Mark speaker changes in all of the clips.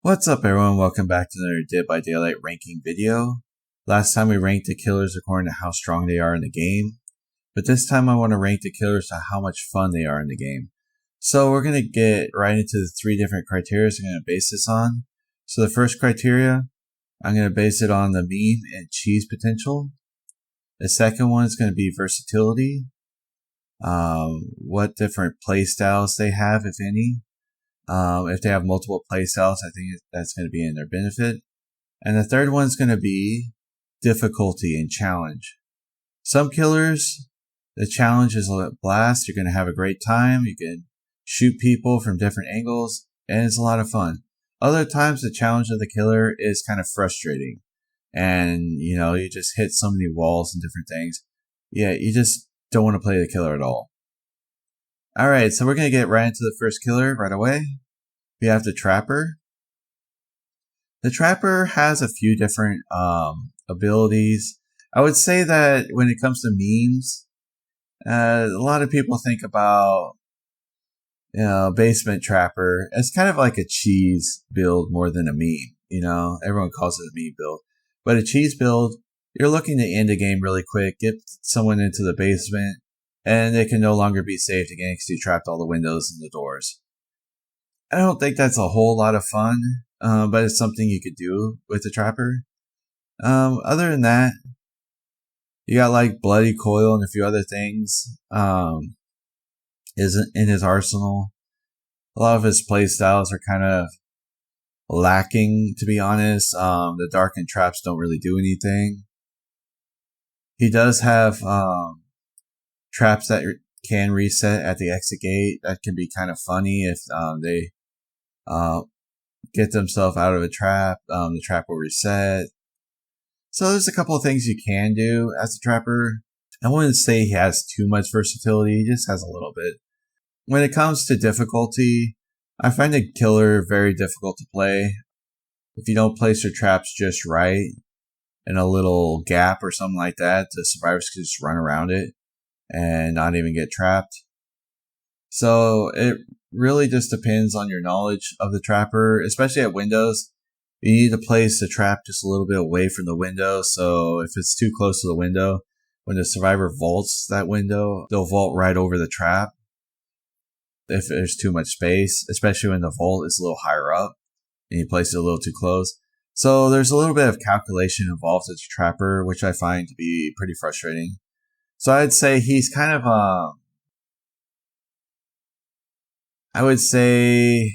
Speaker 1: What's up everyone, welcome back to another Dead by Daylight ranking video. Last time we ranked the killers according to how strong they are in the game, but this time I want to rank the killers to how much fun they are in the game. So we're going to get right into the three different criteria I'm going to base this on. So the first criteria, I'm going to base it on the meme and cheese potential. The second one is going to be versatility, what different playstyles they have, if any. If they have multiple playstyles, I think that's going to be in their benefit. And the third one is going to be difficulty and challenge. Some killers, the challenge is a blast. You're going to have a great time. You can shoot people from different angles, and it's a lot of fun. Other times, the challenge of the killer is kind of frustrating. And, you just hit so many walls and different things. Yeah, you just don't want to play the killer at all. Alright, so we're going to get right into the first killer right away. We have the Trapper. The Trapper has a few different abilities. I would say that when it comes to memes, a lot of people think about Basement Trapper as kind of like a cheese build more than a meme. Everyone calls it a meme build. But a cheese build, you're looking to end the game really quick, get someone into the basement, and they can no longer be saved again because you trapped all the windows and the doors. I don't think that's a whole lot of fun, but it's something you could do with the Trapper. Other than that, you got like Bloody Coil and a few other things isn't in his arsenal. A lot of his playstyles are kind of lacking, to be honest. The darkened traps don't really do anything. He does have traps that can reset at the exit gate. That can be kind of funny if they get themselves out of a trap. The trap will reset. So there's a couple of things you can do as a Trapper. I wouldn't say he has too much versatility. He just has a little bit. When it comes to difficulty, I find the killer very difficult to play. If you don't place your traps just right in a little gap or something like that, the survivors can just run around it and not even get trapped. So it really just depends on your knowledge of the Trapper, especially at windows. You need to place the trap just a little bit away from the window. So if it's too close to the window, when the survivor vaults that window, they'll vault right over the trap. If there's too much space, especially when the vault is a little higher up and you place it a little too close. So there's a little bit of calculation involved as a Trapper, which I find to be pretty frustrating. So I'd say he's kind of, I would say,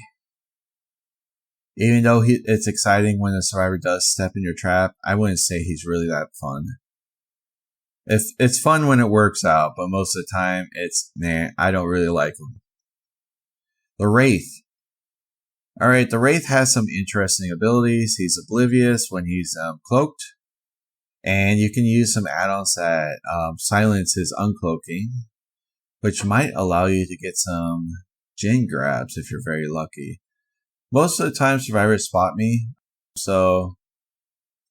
Speaker 1: even though it's exciting when a survivor does step in your trap, I wouldn't say he's really that fun. It's fun when it works out, but most of the time I don't really like him. The Wraith. Alright, the Wraith has some interesting abilities. He's oblivious when he's cloaked. And you can use some add-ons that silence his uncloaking, which might allow you to get some gen grabs if you're very lucky. Most of the time, survivors spot me, so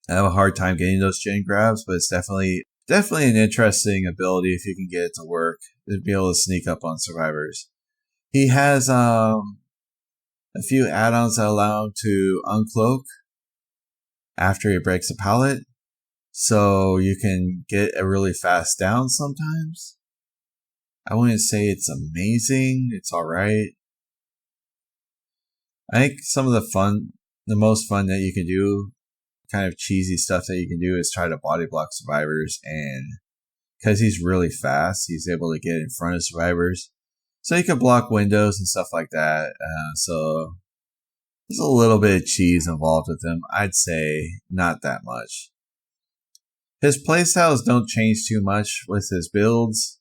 Speaker 1: I have a hard time getting those gen grabs, but it's definitely an interesting ability if you can get it to work, to be able to sneak up on survivors. He has a few add-ons that allow him to uncloak after he breaks a pallet. So you can get a really fast down sometimes. I wouldn't say it's amazing. It's alright. I think some of the most fun that you can do, kind of cheesy stuff that you can do, is try to body block survivors. And because he's really fast, he's able to get in front of survivors. So you can block windows and stuff like that. So there's a little bit of cheese involved with him. I'd say not that much. His playstyles don't change too much with his builds.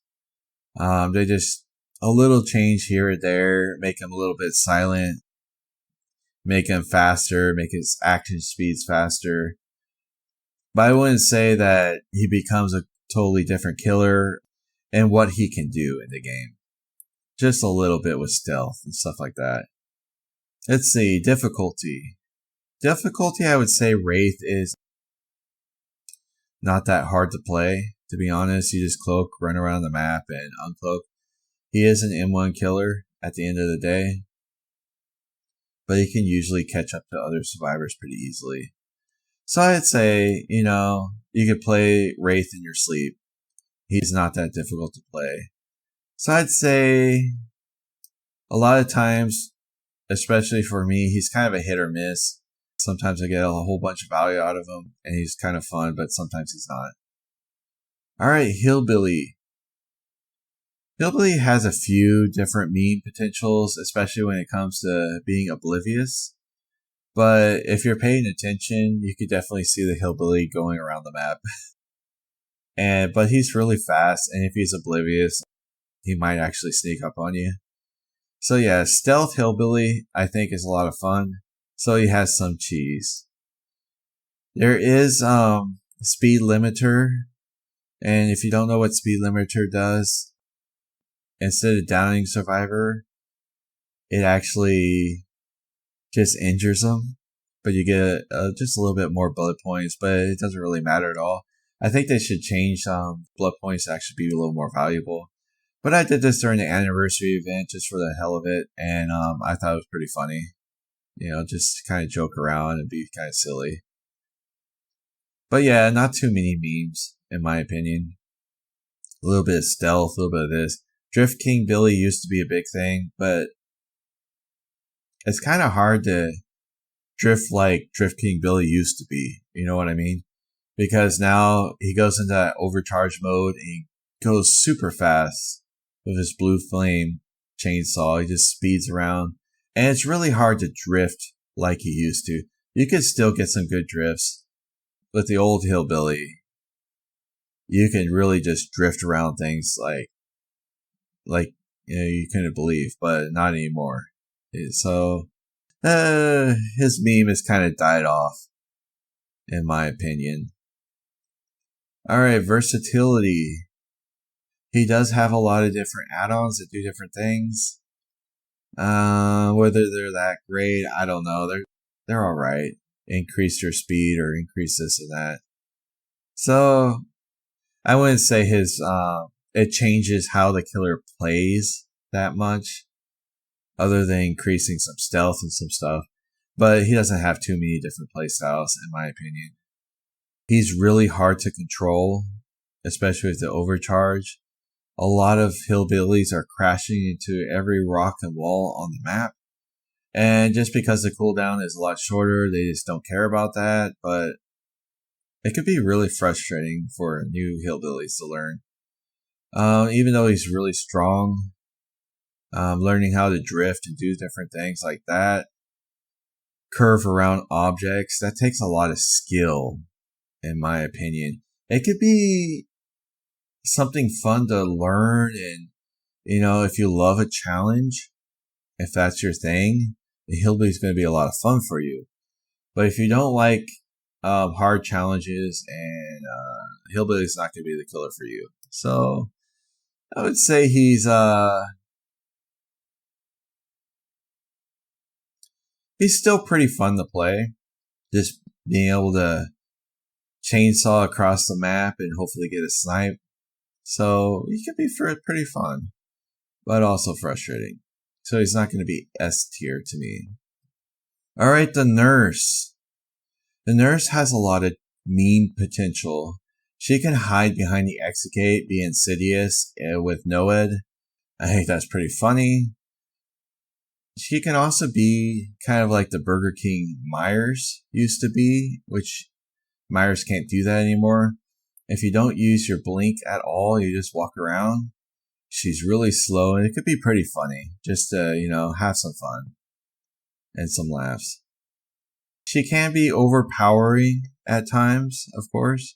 Speaker 1: They just a little change here or there, make him a little bit silent, make him faster, make his action speeds faster. But I wouldn't say that he becomes a totally different killer in what he can do in the game. Just a little bit with stealth and stuff like that. Let's see, difficulty. Difficulty, I would say Wraith is not that hard to play, to be honest. You just cloak, run around the map, and uncloak. He is an M1 killer at the end of the day. but he can usually catch up to other survivors pretty easily. So I'd say, you could play Wraith in your sleep. He's not that difficult to play. So I'd say a lot of times, especially for me, he's kind of a hit or miss. Sometimes I get a whole bunch of value out of him, and he's kind of fun, but sometimes he's not. Alright, Hillbilly. Hillbilly has a few different meme potentials, especially when it comes to being oblivious. But if you're paying attention, you could definitely see the Hillbilly going around the map. But he's really fast, and if he's oblivious, he might actually sneak up on you. So yeah, Stealth Hillbilly, I think, is a lot of fun. So he has some cheese. There is Speed Limiter. And if you don't know what Speed Limiter does, instead of downing Survivor, it actually just injures them. But you get just a little bit more bullet points, but it doesn't really matter at all. I think they should change blood points to actually be a little more valuable. But I did this during the anniversary event just for the hell of it, and I thought it was pretty funny. Just kind of joke around and be kind of silly. But yeah, not too many memes, in my opinion. A little bit of stealth, a little bit of this. Drift King Billy used to be a big thing, but it's kind of hard to drift like Drift King Billy used to be. You know what I mean? Because now he goes into that overcharge mode and he goes super fast with his blue flame chainsaw. He just speeds around. And it's really hard to drift like he used to. You could still get some good drifts. With the old Hillbilly, you can really just drift around things like you couldn't believe, but not anymore. So his meme has kind of died off, in my opinion. Alright, versatility. He does have a lot of different add-ons that do different things. Whether they're that great, I don't know. They're alright. Increase your speed or increase this and that. So I wouldn't say it changes how the killer plays that much, other than increasing some stealth and some stuff. But he doesn't have too many different playstyles, in my opinion. He's really hard to control, especially with the overcharge. A lot of Hillbillies are crashing into every rock and wall on the map. And just because the cooldown is a lot shorter, they just don't care about that. But it could be really frustrating for new Hillbillies to learn. Even though he's really strong, learning how to drift and do different things like that, curve around objects, that takes a lot of skill, in my opinion. It could be something fun to learn, and if you love a challenge, if that's your thing, the Hillbilly is going to be a lot of fun for you. But if you don't like hard challenges, and Hillbilly is not going to be the killer for you. So I would say he's still pretty fun to play. Just being able to chainsaw across the map and hopefully get a snipe. So he could be pretty fun, but also frustrating. So he's not going to be S tier to me. Alright, the Nurse. The Nurse has a lot of meme potential. She can hide behind the Execute, be insidious with Noed. I think that's pretty funny. She can also be kind of like the Burger King Myers used to be, which Myers can't do that anymore. If you don't use your blink at all, you just walk around. She's really slow, and it could be pretty funny. Just to, have some fun. And some laughs. She can be overpowering at times, of course.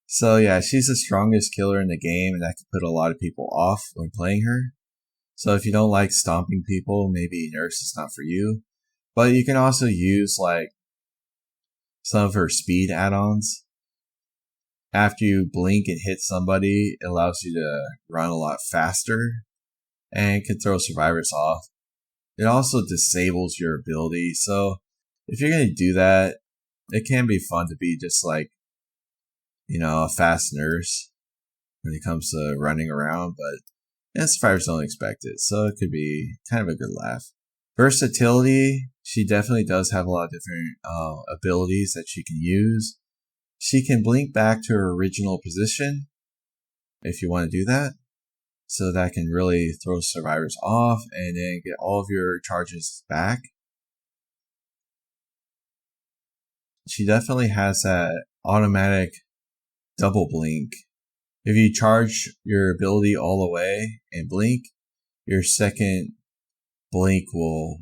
Speaker 1: So yeah, she's the strongest killer in the game, and that can put a lot of people off when playing her. So if you don't like stomping people, maybe Nurse is not for you. But you can also use some of her speed add-ons. After you blink and hit somebody, it allows you to run a lot faster and can throw survivors off. It also disables your ability, so if you're going to do that, it can be fun to be just a fast nurse when it comes to running around, but survivors don't expect it, so it could be kind of a good laugh. Versatility, She definitely does have a lot of different abilities that she can use. She can blink back to her original position if you want to do that. So that can really throw survivors off and then get all of your charges back. She definitely has that automatic double blink. If you charge your ability all the way and blink, your second blink will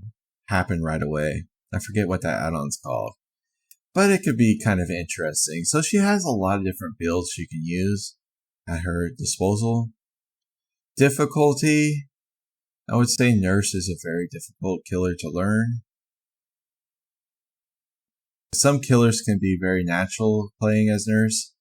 Speaker 1: happen right away. I forget what that add-on's called, but it could be kind of interesting. So she has a lot of different builds she can use at her disposal. Difficulty, I would say Nurse is a very difficult killer to learn. Some killers can be very natural playing as Nurse.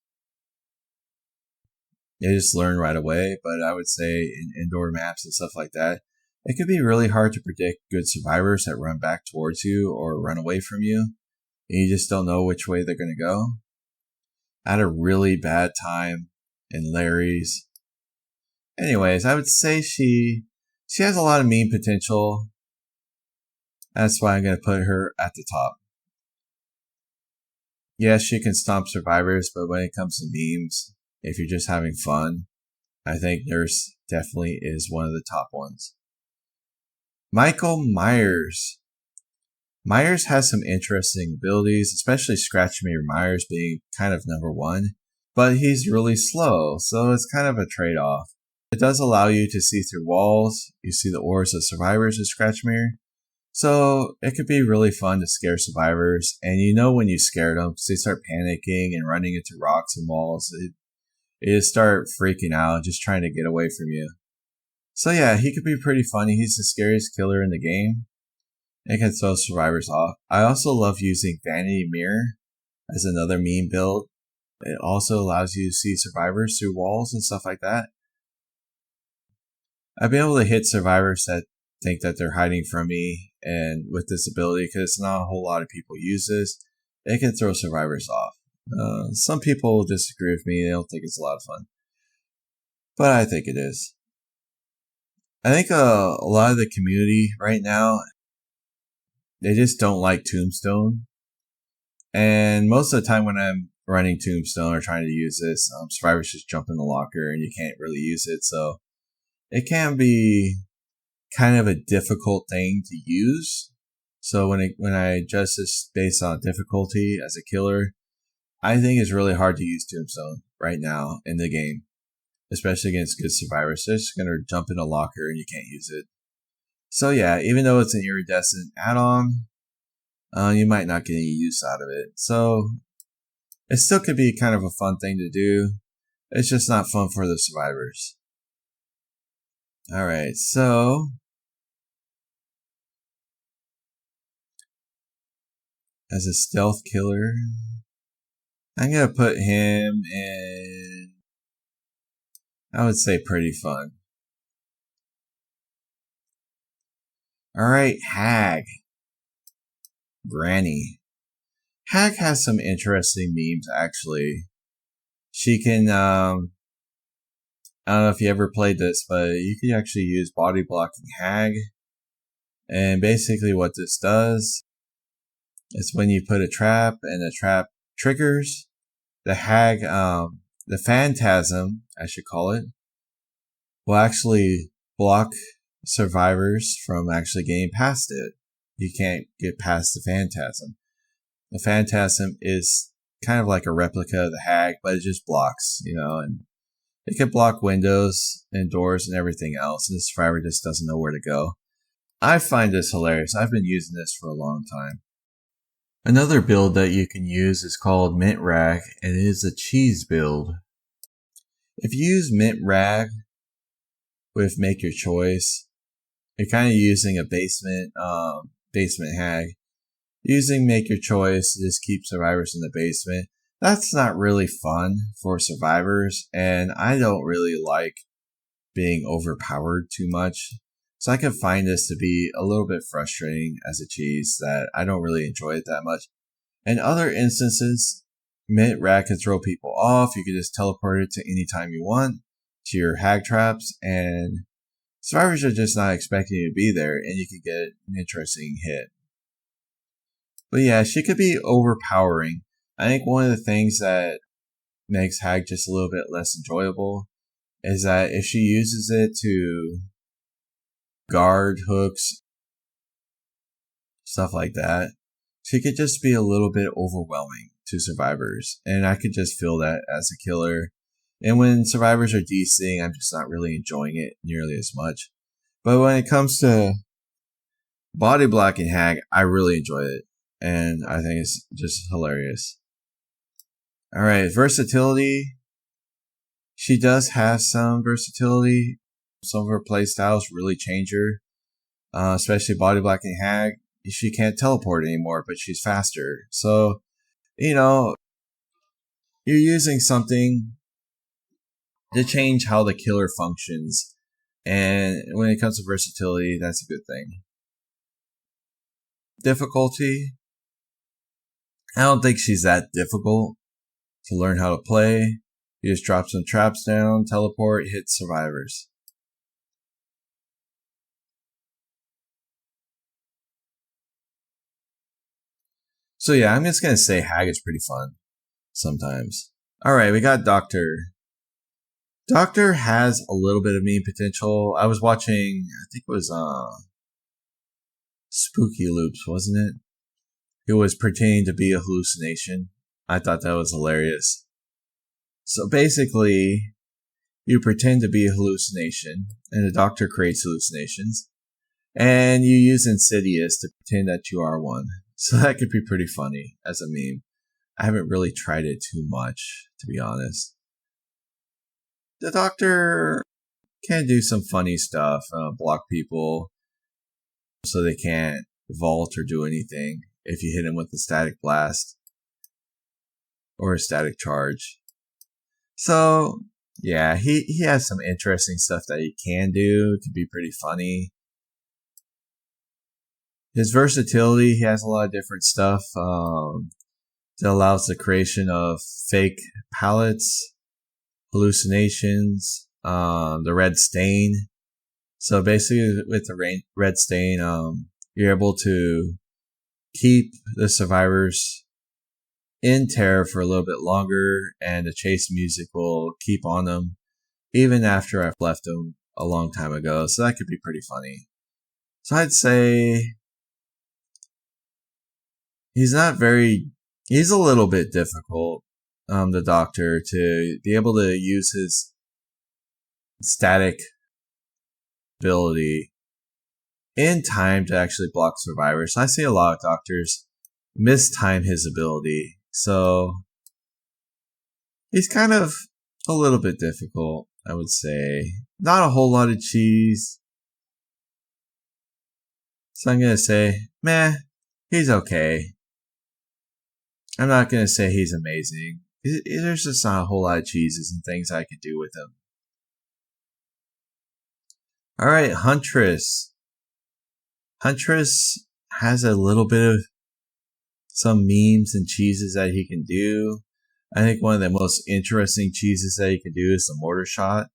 Speaker 1: They just learn right away, but I would say in indoor maps and stuff like that, it can be really hard to predict good survivors that run back towards you or run away from you, and you just don't know which way they're going to go. I had a really bad time in Larry's. Anyways, I would say she has a lot of meme potential. That's why I'm going to put her at the top. Yes, she can stomp survivors, but when it comes to memes, if you're just having fun, I think Nurse definitely is one of the top ones. Michael Myers. Myers has some interesting abilities, especially Scratch-Meter Myers being kind of number one, but he's really slow, so it's kind of a trade-off. It does allow you to see through walls. You see the auras of survivors with Scratch-Meter. So it could be really fun to scare survivors, and you know when you scare them because they start panicking and running into rocks and walls. They just start freaking out, just trying to get away from you. So yeah, he could be pretty funny. He's the scariest killer in the game and can throw survivors off. I also love using Vanity Mirror as another meme build. It also allows you to see survivors through walls and stuff like that. I've been able to hit survivors that think that they're hiding from me, and with this ability, because not a whole lot of people use this, they can throw survivors off. Some people disagree with me. They don't think it's a lot of fun, but I think it is. I think a lot of the community right now, they just don't like Tombstone. And most of the time when I'm running Tombstone or trying to use this, survivors just jump in the locker and you can't really use it. So it can be kind of a difficult thing to use. So when I adjust this based on difficulty as a killer, I think it's really hard to use Tombstone right now in the game, especially against good survivors. They're just going to jump in a locker and you can't use it. So yeah, even though it's an iridescent add-on, you might not get any use out of it. So it still could be kind of a fun thing to do. It's just not fun for the survivors. Alright, so as a stealth killer, I'm going to put him in, I would say, pretty fun. Alright, Hag. Granny. Hag has some interesting memes, actually. She can, I don't know if you ever played this, but you can actually use body blocking Hag. And basically what this does is when you put a trap and the trap triggers, the Hag, the Phantasm, I should call it, will actually block survivors from actually getting past it. You can't get past the Phantasm. The Phantasm is kind of like a replica of the Hag, but it just blocks, and it can block windows and doors and everything else, and the survivor just doesn't know where to go. I find this hilarious. I've been using this for a long time. Another build that you can use is called Mint Rag, and it is a cheese build. If you use Mint Rag with Make Your Choice, you're kind of using a basement Hag. Using Make Your Choice to just keep survivors in the basement, that's not really fun for survivors, and I don't really like being overpowered too much. So I can find this to be a little bit frustrating as a cheese that I don't really enjoy it that much. In other instances, Mint Rag can throw people off. You can just teleport it to any time you want to your Hag traps, and survivors are just not expecting you to be there, and you can get an interesting hit. But yeah, she could be overpowering. I think one of the things that makes Hag just a little bit less enjoyable is that if she uses it to guard hooks, stuff like that, she could just be a little bit overwhelming to survivors. And I could just feel that as a killer. And when survivors are DCing, I'm just not really enjoying it nearly as much. But when it comes to body blocking Hag, I really enjoy it. And I think it's just hilarious. Alright, versatility. She does have some versatility. Some of her playstyles really change her. Especially body blocking Hag. She can't teleport anymore, but she's faster. So, you're using something to change how the killer functions. And when it comes to versatility, that's a good thing. Difficulty. I don't think she's that difficult to learn how to play. You just drop some traps down, teleport, hit survivors. So yeah, I'm just going to say Hag is pretty fun sometimes. Alright, we got Doctor. Doctor has a little bit of meme potential. I was watching, I think it was Spooky Loops, wasn't it? It was pretending to be a hallucination. I thought that was hilarious. So basically, you pretend to be a hallucination, and the Doctor creates hallucinations, and you use Insidious to pretend that you are one. So that could be pretty funny as a meme. I haven't really tried it too much, to be honest. The Doctor can do some funny stuff, block people so they can't vault or do anything if you hit him with a static blast or a static charge. So, yeah, he has some interesting stuff that he can do. It can be pretty funny. His versatility, he has a lot of different stuff that allows the creation of fake palettes, hallucinations, the red stain. So basically with the red stain, you're able to keep the survivors in terror for a little bit longer, and the chase music will keep on them even after I've left them a long time ago. So that could be pretty funny. So I'd say he's a little bit difficult, the Doctor, to be able to use his static ability in time to actually block survivors. I see a lot of Doctors mistime his ability. So he's kind of a little bit difficult, I would say. Not a whole lot of cheese. So I'm going to say, meh, he's okay. I'm not going to say he's amazing. There's just not a whole lot of cheeses and things I could do with him. Alright, Huntress. Huntress has a little bit of some memes and cheeses that he can do. I think one of the most interesting cheeses that he can do is the mortar shot.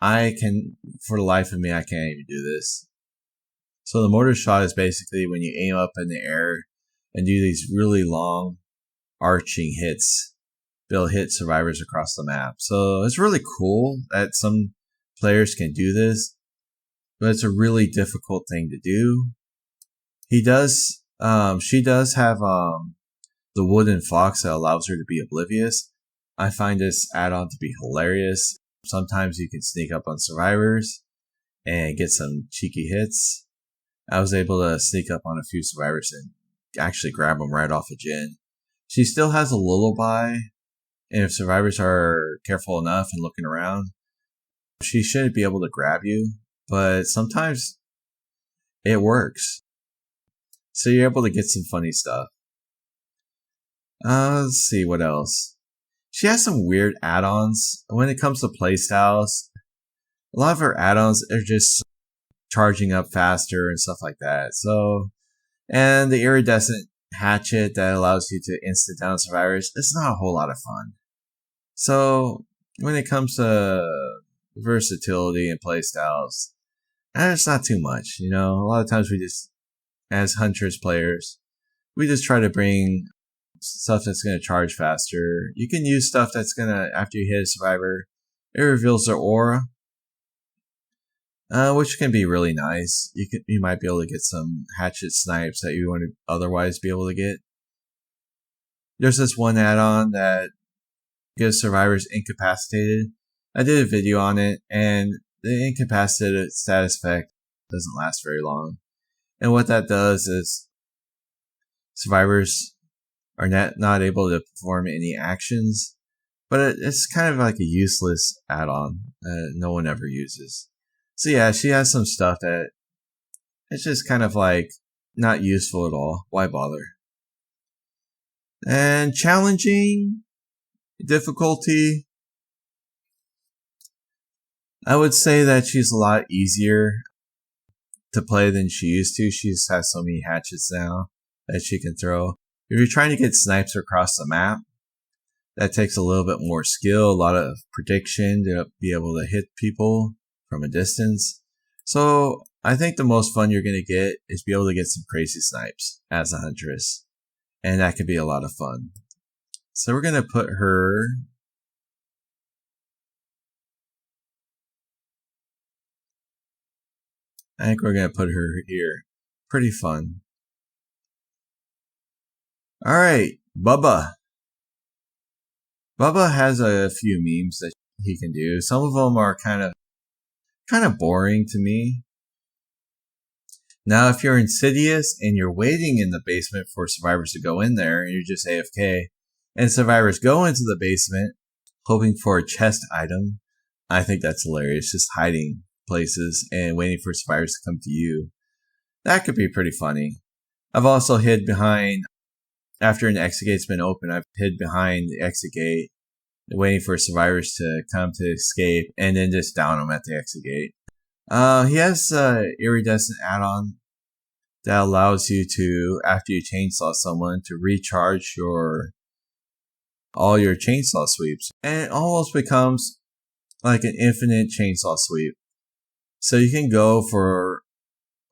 Speaker 1: For the life of me, I can't even do this. So the mortar shot is basically when you aim up in the air and do these really long arching hits. They'll hit survivors across the map. So it's really cool that some players can do this, but it's a really difficult thing to do. She does have the wooden fox that allows her to be oblivious. I find this add-on to be hilarious. Sometimes you can sneak up on survivors and get some cheeky hits. I was able to sneak up on a few survivors and actually grab them right off a gin. She still has a lullaby, and if survivors are careful enough and looking around, she should be able to grab you, but sometimes it works. So you're able to get some funny stuff. Let's see what else. She has some weird add-ons. When it comes to playstyles, a lot of her add-ons are just charging up faster and stuff like that. So, and the iridescent hatchet that allows you to instant down survivors, it's not a whole lot of fun. So, when it comes to versatility and playstyles, it's not too much. A lot of times we just, as Huntress players, we just try to bring stuff that's going to charge faster. You can use stuff that's going to, after you hit a survivor, it reveals their aura, which can be really nice. You might be able to get some hatchet snipes that you wouldn't otherwise be able to get. There's this one add-on that gives survivors incapacitated. I did a video on it, and the incapacitated status effect doesn't last very long. And what that does is survivors are not able to perform any actions, but it's kind of like a useless add-on that no one ever uses. So yeah, she has some stuff that it's just kind of like not useful at all. Why bother? And challenging difficulty, I would say that she's a lot easier to play than she used to. She just has so many hatchets now that she can throw. If you're trying to get snipes across the map, that takes a little bit more skill, a lot of prediction to be able to hit people from a distance. So I think the most fun you're going to get is be able to get some crazy snipes as a Huntress. And that could be a lot of fun. So we're going to put her... I think we're going to put her here. Pretty fun. Alright, Bubba. Bubba has a few memes that he can do. Some of them are kind of boring to me. Now, if you're insidious and you're waiting in the basement for survivors to go in there and you're just AFK, and survivors go into the basement hoping for a chest item, I think that's hilarious. Just hiding places and waiting for survivors to come to you. That could be pretty funny. I've also hid behind, after an exit gate's been open, I've hid behind the exit gate waiting for survivors to come to escape and then just down them at the exit gate. He has an iridescent add-on that allows you to, after you chainsaw someone, to recharge all your chainsaw sweeps. And it almost becomes like an infinite chainsaw sweep. So you can go for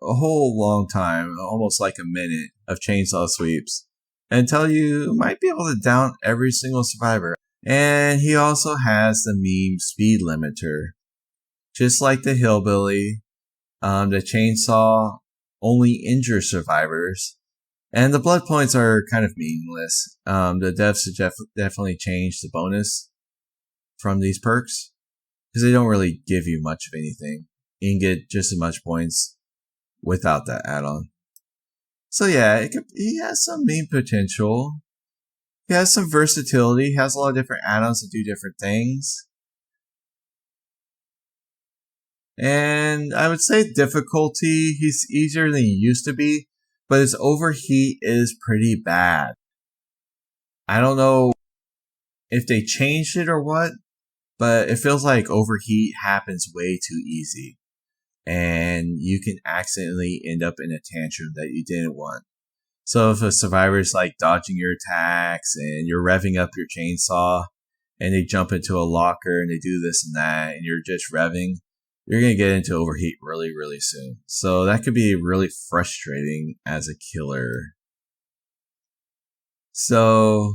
Speaker 1: a whole long time, almost like a minute of chainsaw sweeps, until you might be able to down every single survivor. And he also has the meme speed limiter. Just like the Hillbilly, the chainsaw only injures survivors. And the blood points are kind of meaningless. The devs have definitely changed the bonus from these perks, because they don't really give you much of anything. You can get just as much points without that add-on. So yeah, he has some meme potential. He has some versatility. He has a lot of different add-ons that do different things. And I would say difficulty, he's easier than he used to be, but his overheat is pretty bad. I don't know if they changed it or what, but it feels like overheat happens way too easy. And you can accidentally end up in a tantrum that you didn't want. So if a survivor's like dodging your attacks and you're revving up your chainsaw and they jump into a locker and they do this and that and you're just revving, you're going to get into overheat really, really soon. So that could be really frustrating as a killer. So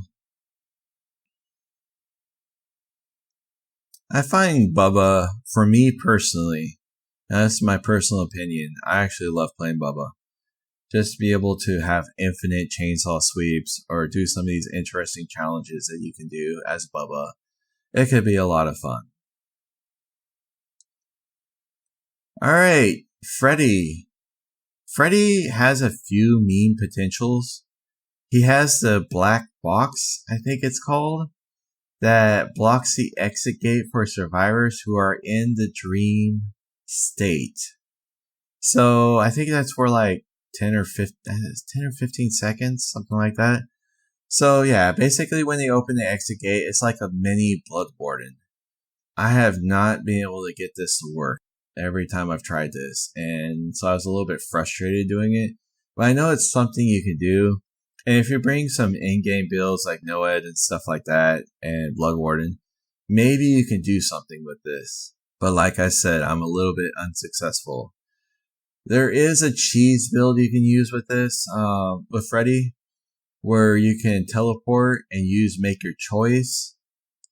Speaker 1: I find Bubba, for me personally, that's my personal opinion, I actually love playing Bubba. Just to be able to have infinite chainsaw sweeps or do some of these interesting challenges that you can do as Bubba, it could be a lot of fun. Alright, Freddy. Freddy has a few meme potentials. He has the black box, I think it's called, that blocks the exit gate for survivors who are in the dream state. So I think that's for like 10 or 15 seconds, something like that. So yeah, basically when they open the exit gate, it's like a mini Bloodborne. I have not been able to get this to work every time I've tried this, and so I was a little bit frustrated doing it. But I know it's something you can do, and if you bring some in-game builds like Noed and stuff like that, and Bloodborne, maybe you can do something with this. But like I said, I'm a little bit unsuccessful. There is a cheese build you can use with this, with Freddy. where you can teleport and use make your choice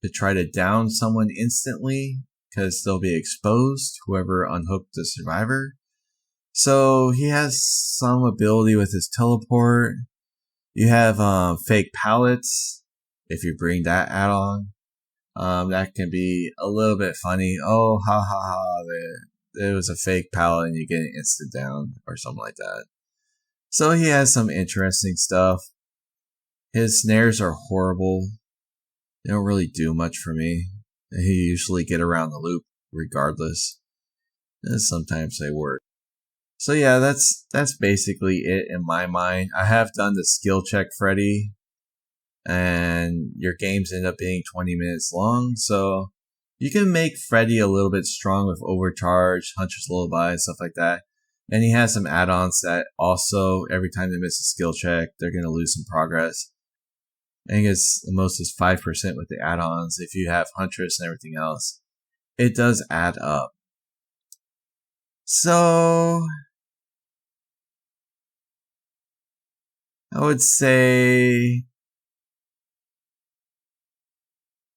Speaker 1: to try to down someone instantly because they'll be exposed, whoever unhooked the survivor. So he has some ability with his teleport. You have fake pallets if you bring that add-on. That can be a little bit funny. Oh, ha ha ha, there was a fake pallet and you get an instant down or something like that. So he has some interesting stuff. His snares are horrible. They don't really do much for me. He usually get around the loop regardless. And sometimes they work. So yeah, that's basically it in my mind. I have done the skill check Freddy, and your games end up being 20 minutes long, so you can make Freddy a little bit strong with Overcharge, Huntress Lullaby, and stuff like that. And he has some add-ons that also, every time they miss a skill check, they're going to lose some progress. I think it's the most is 5% with the add-ons. If you have Huntress and everything else, it does add up. So I would say,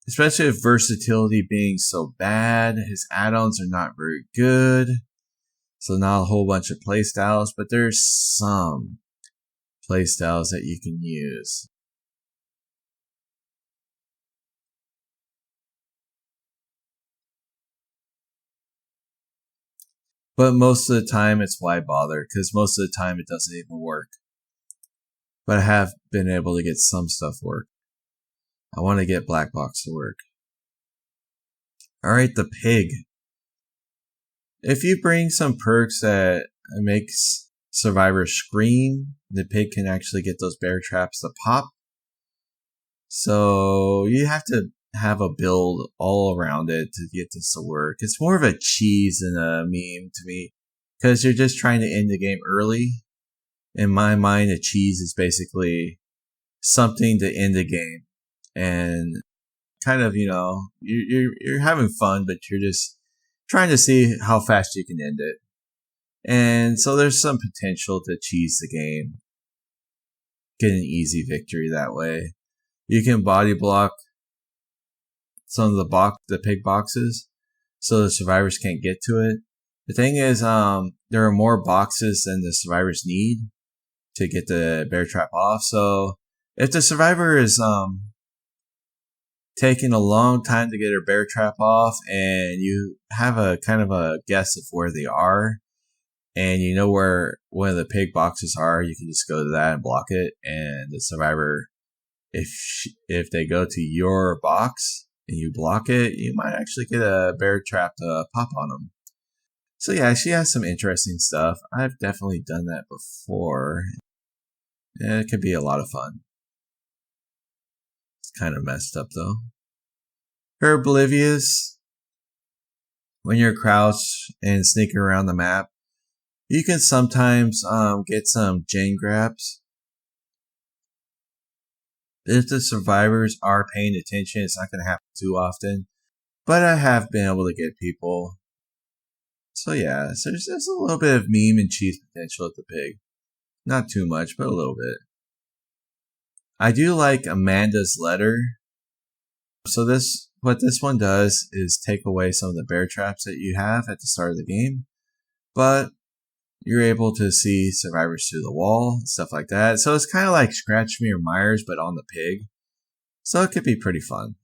Speaker 1: especially with versatility being so bad, his add-ons are not very good. So not a whole bunch of playstyles, but there's some playstyles that you can use. But most of the time, it's why bother, because most of the time it doesn't even work. But I have been able to get some stuff work. I want to get Black Box to work. Alright, the pig. If you bring some perks that makes survivors scream, the pig can actually get those bear traps to pop. So you have to have a build all around it to get this to work. It's more of a cheese than a meme to me, because you're just trying to end the game early. In my mind, a cheese is basically something to end the game, and kind of, you're having fun, but you're just trying to see how fast you can end it. And so there's some potential to cheese the game, get an easy victory that way. You can body block some of the pig boxes, so the survivors can't get to it. The thing is, there are more boxes than the survivors need to get the bear trap off. So if the survivor is taking a long time to get her bear trap off, and you have a kind of a guess of where they are, and you know where one of the pig boxes are, you can just go to that and block it. And the survivor, if they go to your box and you block it, you might actually get a bear trap to pop on them. So yeah, she has some interesting stuff. I've definitely done that before. Yeah, it could be a lot of fun. It's kind of messed up though. Her Oblivious, when you're crouched and sneaking around the map, you can sometimes get some chain grabs. If the survivors are paying attention, it's not going to happen too often. But I have been able to get people. So yeah, so there's a little bit of meme and cheese potential at the pig. Not too much, but a little bit. I do like Amanda's letter. So what this one does is take away some of the bear traps that you have at the start of the game. But you're able to see survivors through the wall, stuff like that. So it's kind of like Scratch Me or Myers, but on the pig. So it could be pretty fun.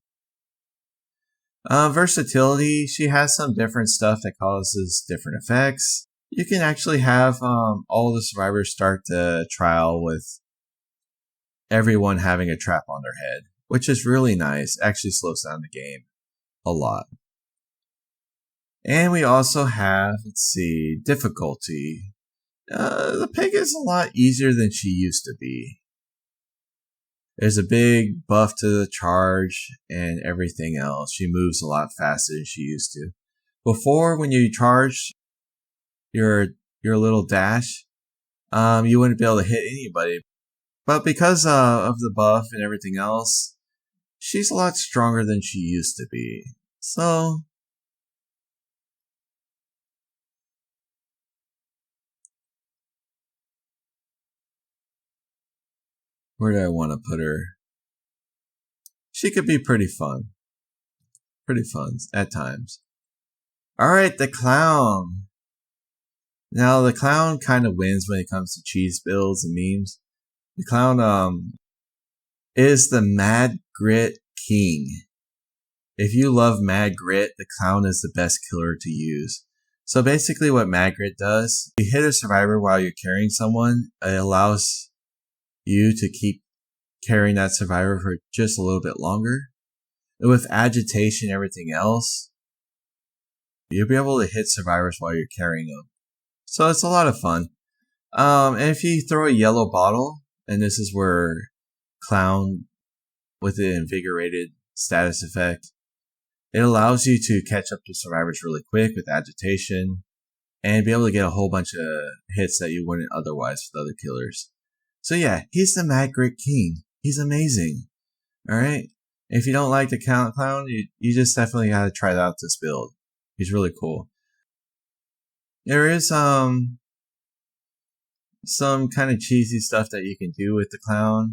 Speaker 1: Versatility, she has some different stuff that causes different effects. You can actually have all the survivors start the trial with everyone having a trap on their head, which is really nice. Actually slows down the game a lot. And we also have, difficulty. The pig is a lot easier than she used to be. There's a big buff to the charge and everything else. She moves a lot faster than she used to. Before, when you charged your little dash, you wouldn't be able to hit anybody. But because of the buff and everything else, she's a lot stronger than she used to be. So Where do I want to put her? She could be pretty fun. Pretty fun at times. Alright, the clown. Now, the clown kind of wins when it comes to cheese builds and memes. The clown, is the Mad Grit King. If you love Mad Grit, the clown is the best killer to use. So basically what Mad Grit does, you hit a survivor while you're carrying someone, it allows you to keep carrying that survivor for just a little bit longer. And with agitation and everything else, you'll be able to hit survivors while you're carrying them. So it's a lot of fun. And if you throw a yellow bottle, and this is where Clown with the invigorated status effect, it allows you to catch up to survivors really quick with agitation and be able to get a whole bunch of hits that you wouldn't otherwise with other killers. So yeah, he's the Mad Grit King. He's amazing. Alright? If you don't like the clown, you just definitely gotta try out this build. He's really cool. There is some kind of cheesy stuff that you can do with the clown.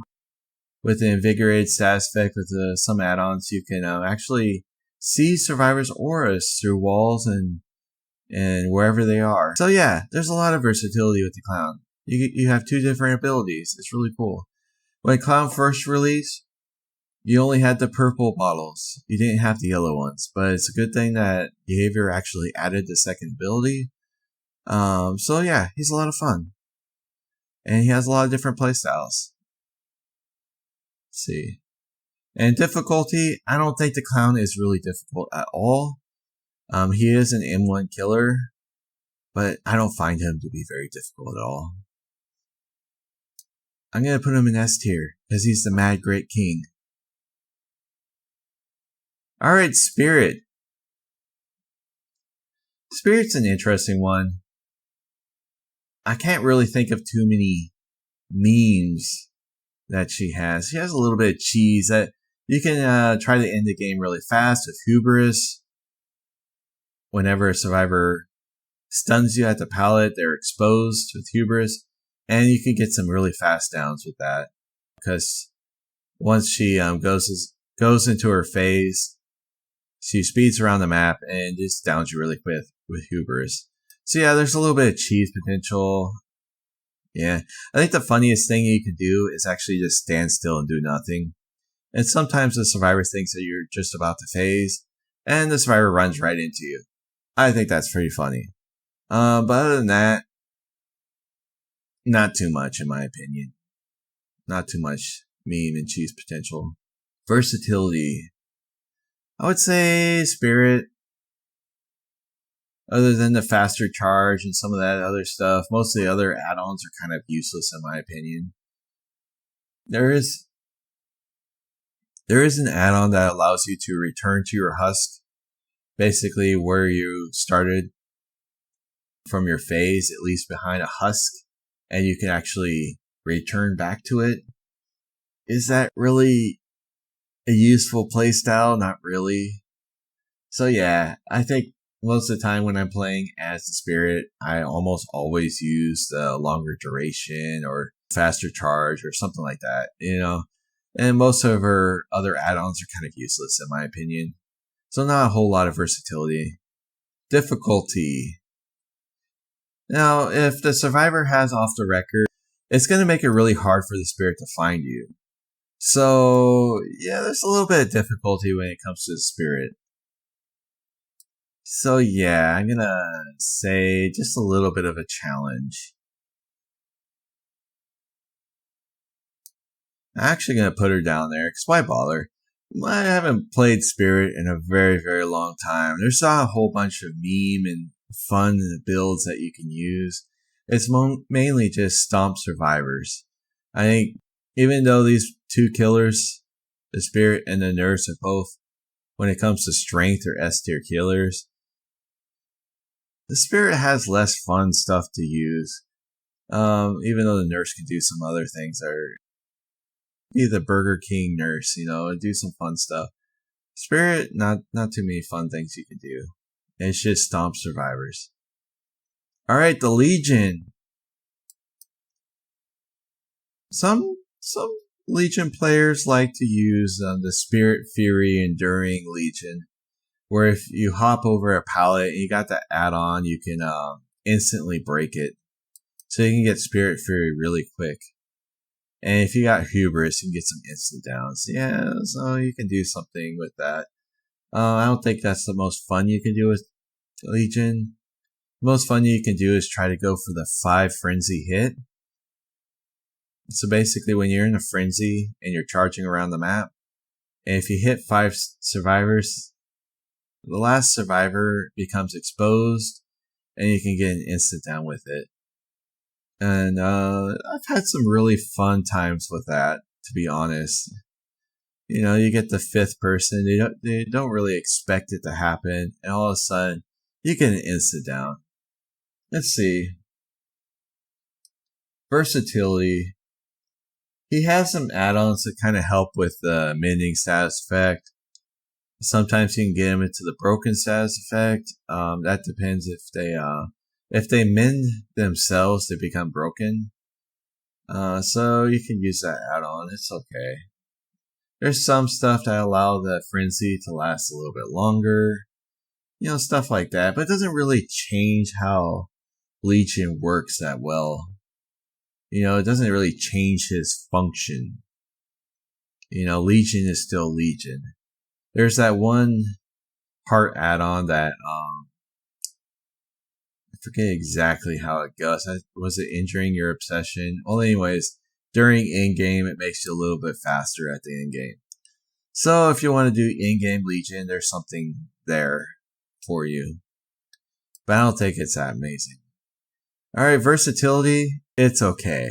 Speaker 1: With the invigorated status effect, with some add-ons, you can actually see survivors' auras through walls and wherever they are. So yeah, there's a lot of versatility with the clown. You have two different abilities. It's really cool. When Clown first released, you only had the purple bottles. You didn't have the yellow ones. But it's a good thing that Behavior actually added the second ability. So yeah, he's a lot of fun. And he has a lot of different playstyles. Let's see. And difficulty, I don't think the clown is really difficult at all. He is an M1 killer, but I don't find him to be very difficult at all. I'm going to put him in S tier, because he's the Mad Grit King. Alright, Spirit. Spirit's an interesting one. I can't really think of too many memes that she has. She has a little bit of cheese that you can try to end the game really fast with Hubris. Whenever a survivor stuns you at the pallet, they're exposed with Hubris. And you can get some really fast downs with that. Because once she goes into her phase, she speeds around the map and just downs you really quick with Hubris. So yeah, there's a little bit of cheese potential. Yeah, I think the funniest thing you can do is actually just stand still and do nothing. And sometimes the survivor thinks that you're just about to phase, and the survivor runs right into you. I think that's pretty funny. But other than that, not too much in my opinion. Not too much meme and cheese potential. Versatility. I would say Spirit. Other than the faster charge and some of that other stuff, most of the other add-ons are kind of useless in my opinion. There is an add-on that allows you to return to your husk, basically where you started from your phase, at least behind a husk, and you can actually return back to it. Is that really a useful playstyle? Not really. So yeah, I think most of the time when I'm playing as the Spirit, I almost always use the longer duration or faster charge or something like that, you know? And most of her other add-ons are kind of useless in my opinion. So not a whole lot of versatility. Difficulty. Now, if the survivor has off the record, it's going to make it really hard for the Spirit to find you. So, yeah, there's a little bit of difficulty when it comes to the Spirit. So yeah, I'm gonna say just a little bit of a challenge. I'm actually gonna put her down there, because why bother? I haven't played Spirit in a very, very long time. There's not a whole bunch of meme and fun builds that you can use. It's mainly just stomp survivors. I think even though these two killers, the Spirit and the Nurse, are both, when it comes to strength, or S tier killers, the Spirit has less fun stuff to use. Even though the Nurse can do some other things, or be the Burger King Nurse, you know, and do some fun stuff. Spirit, not too many fun things you can do. It's just stomp survivors. Alright, the Legion. Some Legion players like to use the Spirit Fury Enduring Legion, where if you hop over a pallet and you got that add-on, you can instantly break it. So you can get Spirit Fury really quick. And if you got Hubris, you can get some instant downs. Yeah, so you can do something with that. I don't think that's the most fun you can do with Legion. The most fun you can do is try to go for the 5 frenzy hit. So basically when you're in a frenzy and you're charging around the map, and if you hit 5 survivors, the last survivor becomes exposed and you can get an instant down with it. And I've had some really fun times with that, to be honest. You know, you get the 5th person, they don't really expect it to happen, and all of a sudden, you get an instant down. Let's see. Versatility. He has some add-ons that kind of help with the mending status effect. Sometimes you can get him into the broken status effect. That depends if they mend themselves, they become broken. So you can use that add-on. It's okay. There's some stuff that allow the frenzy to last a little bit longer. You know, stuff like that. But it doesn't really change how Legion works that well. You know, it doesn't really change his function. You know, Legion is still Legion. There's that one heart add-on that, I forget exactly how it goes. Was it injuring your obsession? Well, anyways, during in-game, it makes you a little bit faster at the in-game. So if you want to do in-game Legion, there's something there for you. But I don't think it's that amazing. Alright, versatility, it's okay.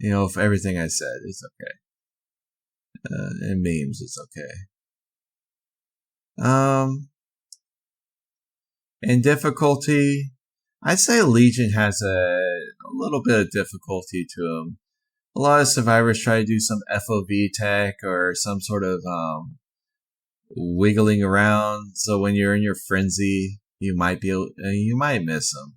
Speaker 1: You know, for everything I said, it's okay. And memes, it's okay. And difficulty, I'd say Legion has a little bit of difficulty to him. A lot of survivors try to do some FOV tech or some sort of wiggling around. So when you're in your frenzy, you might miss them.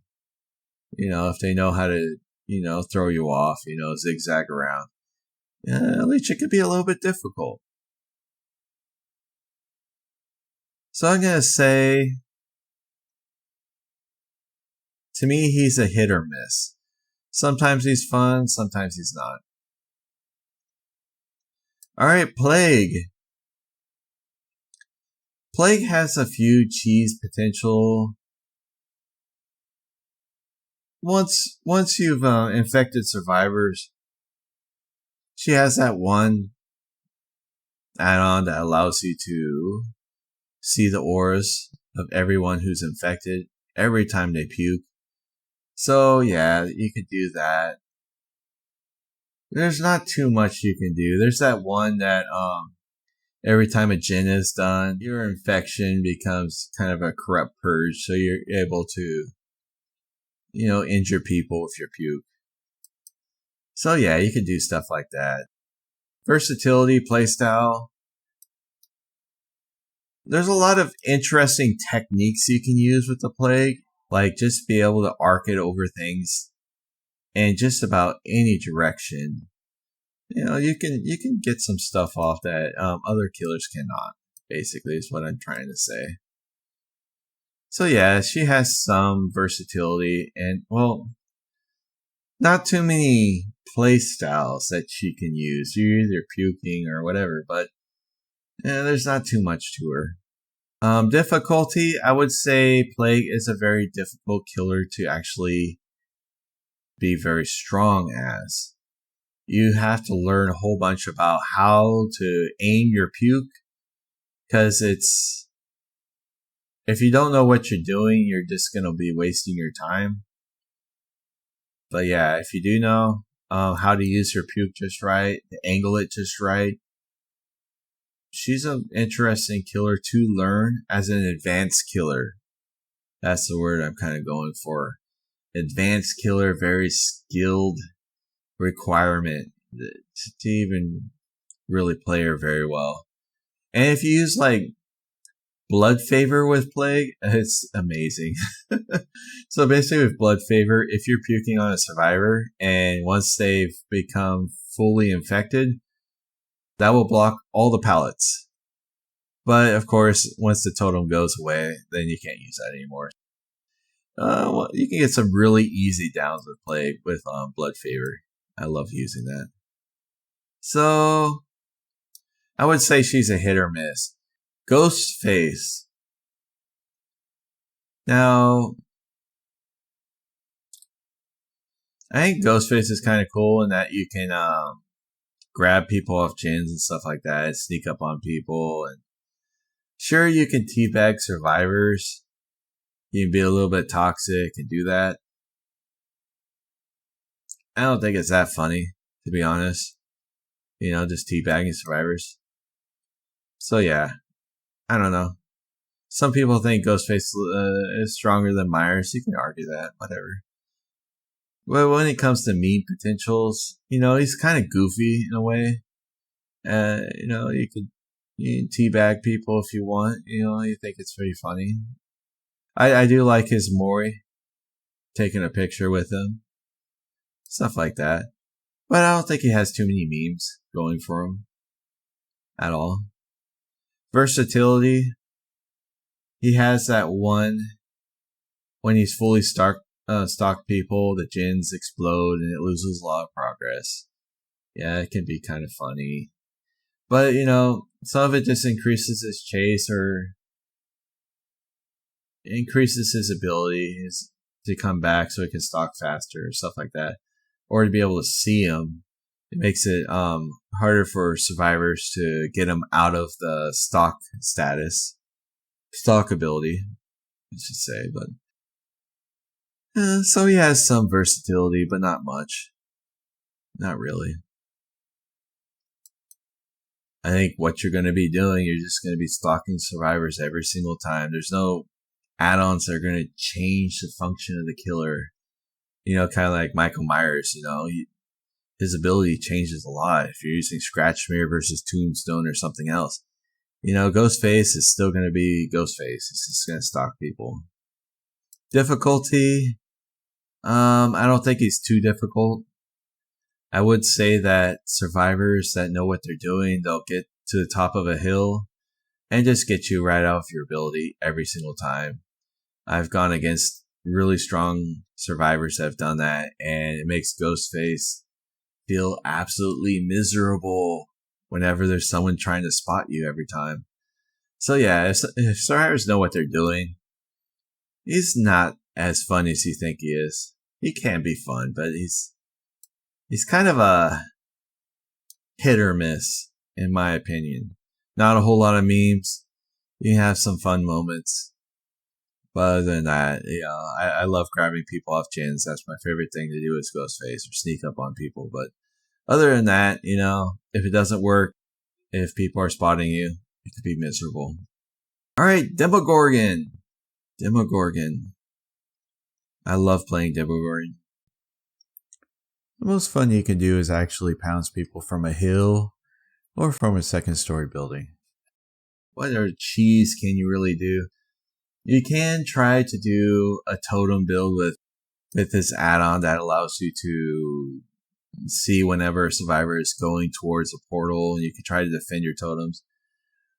Speaker 1: You know, if they know how to, you know, throw you off, you know, zigzag around. Legion could be a little bit difficult. So I'm going to say, to me, he's a hit or miss. Sometimes he's fun, sometimes he's not. Alright, Plague. Plague has a few cheese potential. Once you've infected survivors, she has that one add-on that allows you to see the auras of everyone who's infected every time they puke. So yeah, you could do that. There's not too much you can do. There's that one that every time a gen is done, your infection becomes kind of a corrupt purge, so you're able to, you know, injure people with your puke. So yeah, you can do stuff like that. Versatility, playstyle. There's a lot of interesting techniques you can use with the Plague. Like just be able to arc it over things in just about any direction. You know, you can get some stuff off that other killers cannot. Basically, is what I'm trying to say. So yeah, she has some versatility and, well, not too many play styles that she can use. You're either puking or whatever, but there's not too much to her. Difficulty, I would say Plague is a very difficult killer to actually be very strong as. You have to learn a whole bunch about how to aim your puke, because if you don't know what you're doing, you're just going to be wasting your time. But yeah, if you do know how to use your puke just right, angle it just right, she's an interesting killer to learn as an advanced killer. That's the word I'm kind of going for. Advanced killer, very skilled requirement to even really play her very well. And if you use like Blood Favor with Plague, it's amazing. So basically with Blood Favor, if you're puking on a survivor and once they've become fully infected, that will block all the pallets. But of course, once the totem goes away, then you can't use that anymore. Well, you can get some really easy downs with play with Blood Fever. I love using that. So, I would say she's a hit or miss. Ghostface. Now, I think Ghostface is kind of cool in that you can grab people off chins and stuff like that, sneak up on people, and sure, you can teabag survivors. You can be a little bit toxic and do that. I don't think it's that funny, to be honest. You know, just teabagging survivors. So yeah, I don't know. Some people think Ghostface is stronger than Myers. You can argue that, whatever. But when it comes to meme potentials, you know, he's kind of goofy in a way. You know, you can teabag people if you want. You know, you think it's pretty funny. I do like his Mori, taking a picture with him, stuff like that. But I don't think he has too many memes going for him at all. Versatility, he has that one when he's fully stocked people, the gens explode and it loses a lot of progress. Yeah, it can be kind of funny. But, you know, some of it just increases his chase or increases his ability to come back so he can stalk faster or stuff like that. Or to be able to see him. It makes it harder for survivors to get him out of the stalk status. Stalk ability, I should say. But so he has some versatility, but not much. Not really. I think what you're going to be doing, you're just going to be stalking survivors every single time. There's no add-ons that are going to change the function of the killer. You know, kind of like Michael Myers, you know, his ability changes a lot if you're using Scratch Smear versus Tombstone or something else. You know, Ghostface is still going to be Ghostface. It's just going to stalk people. Difficulty, I don't think he's too difficult. I would say that survivors that know what they're doing, they'll get to the top of a hill and just get you right off your ability every single time. I've gone against really strong survivors that have done that, and it makes Ghostface feel absolutely miserable whenever there's someone trying to spot you every time. So yeah, if survivors know what they're doing, he's not as fun as you think he is. He can be fun, but he's kind of a hit or miss, in my opinion. Not a whole lot of memes. You can have some fun moments. But other than that, I love grabbing people off chins. That's my favorite thing to do is Ghostface or sneak up on people. But other than that, you know, if it doesn't work, if people are spotting you, it could be miserable. Alright, Demogorgon. I love playing Demogorgon. The most fun you can do is actually pounce people from a hill or from a second story building. What other cheese can you really do? You can try to do a totem build with this add-on that allows you to see whenever a survivor is going towards a portal, and you can try to defend your totems.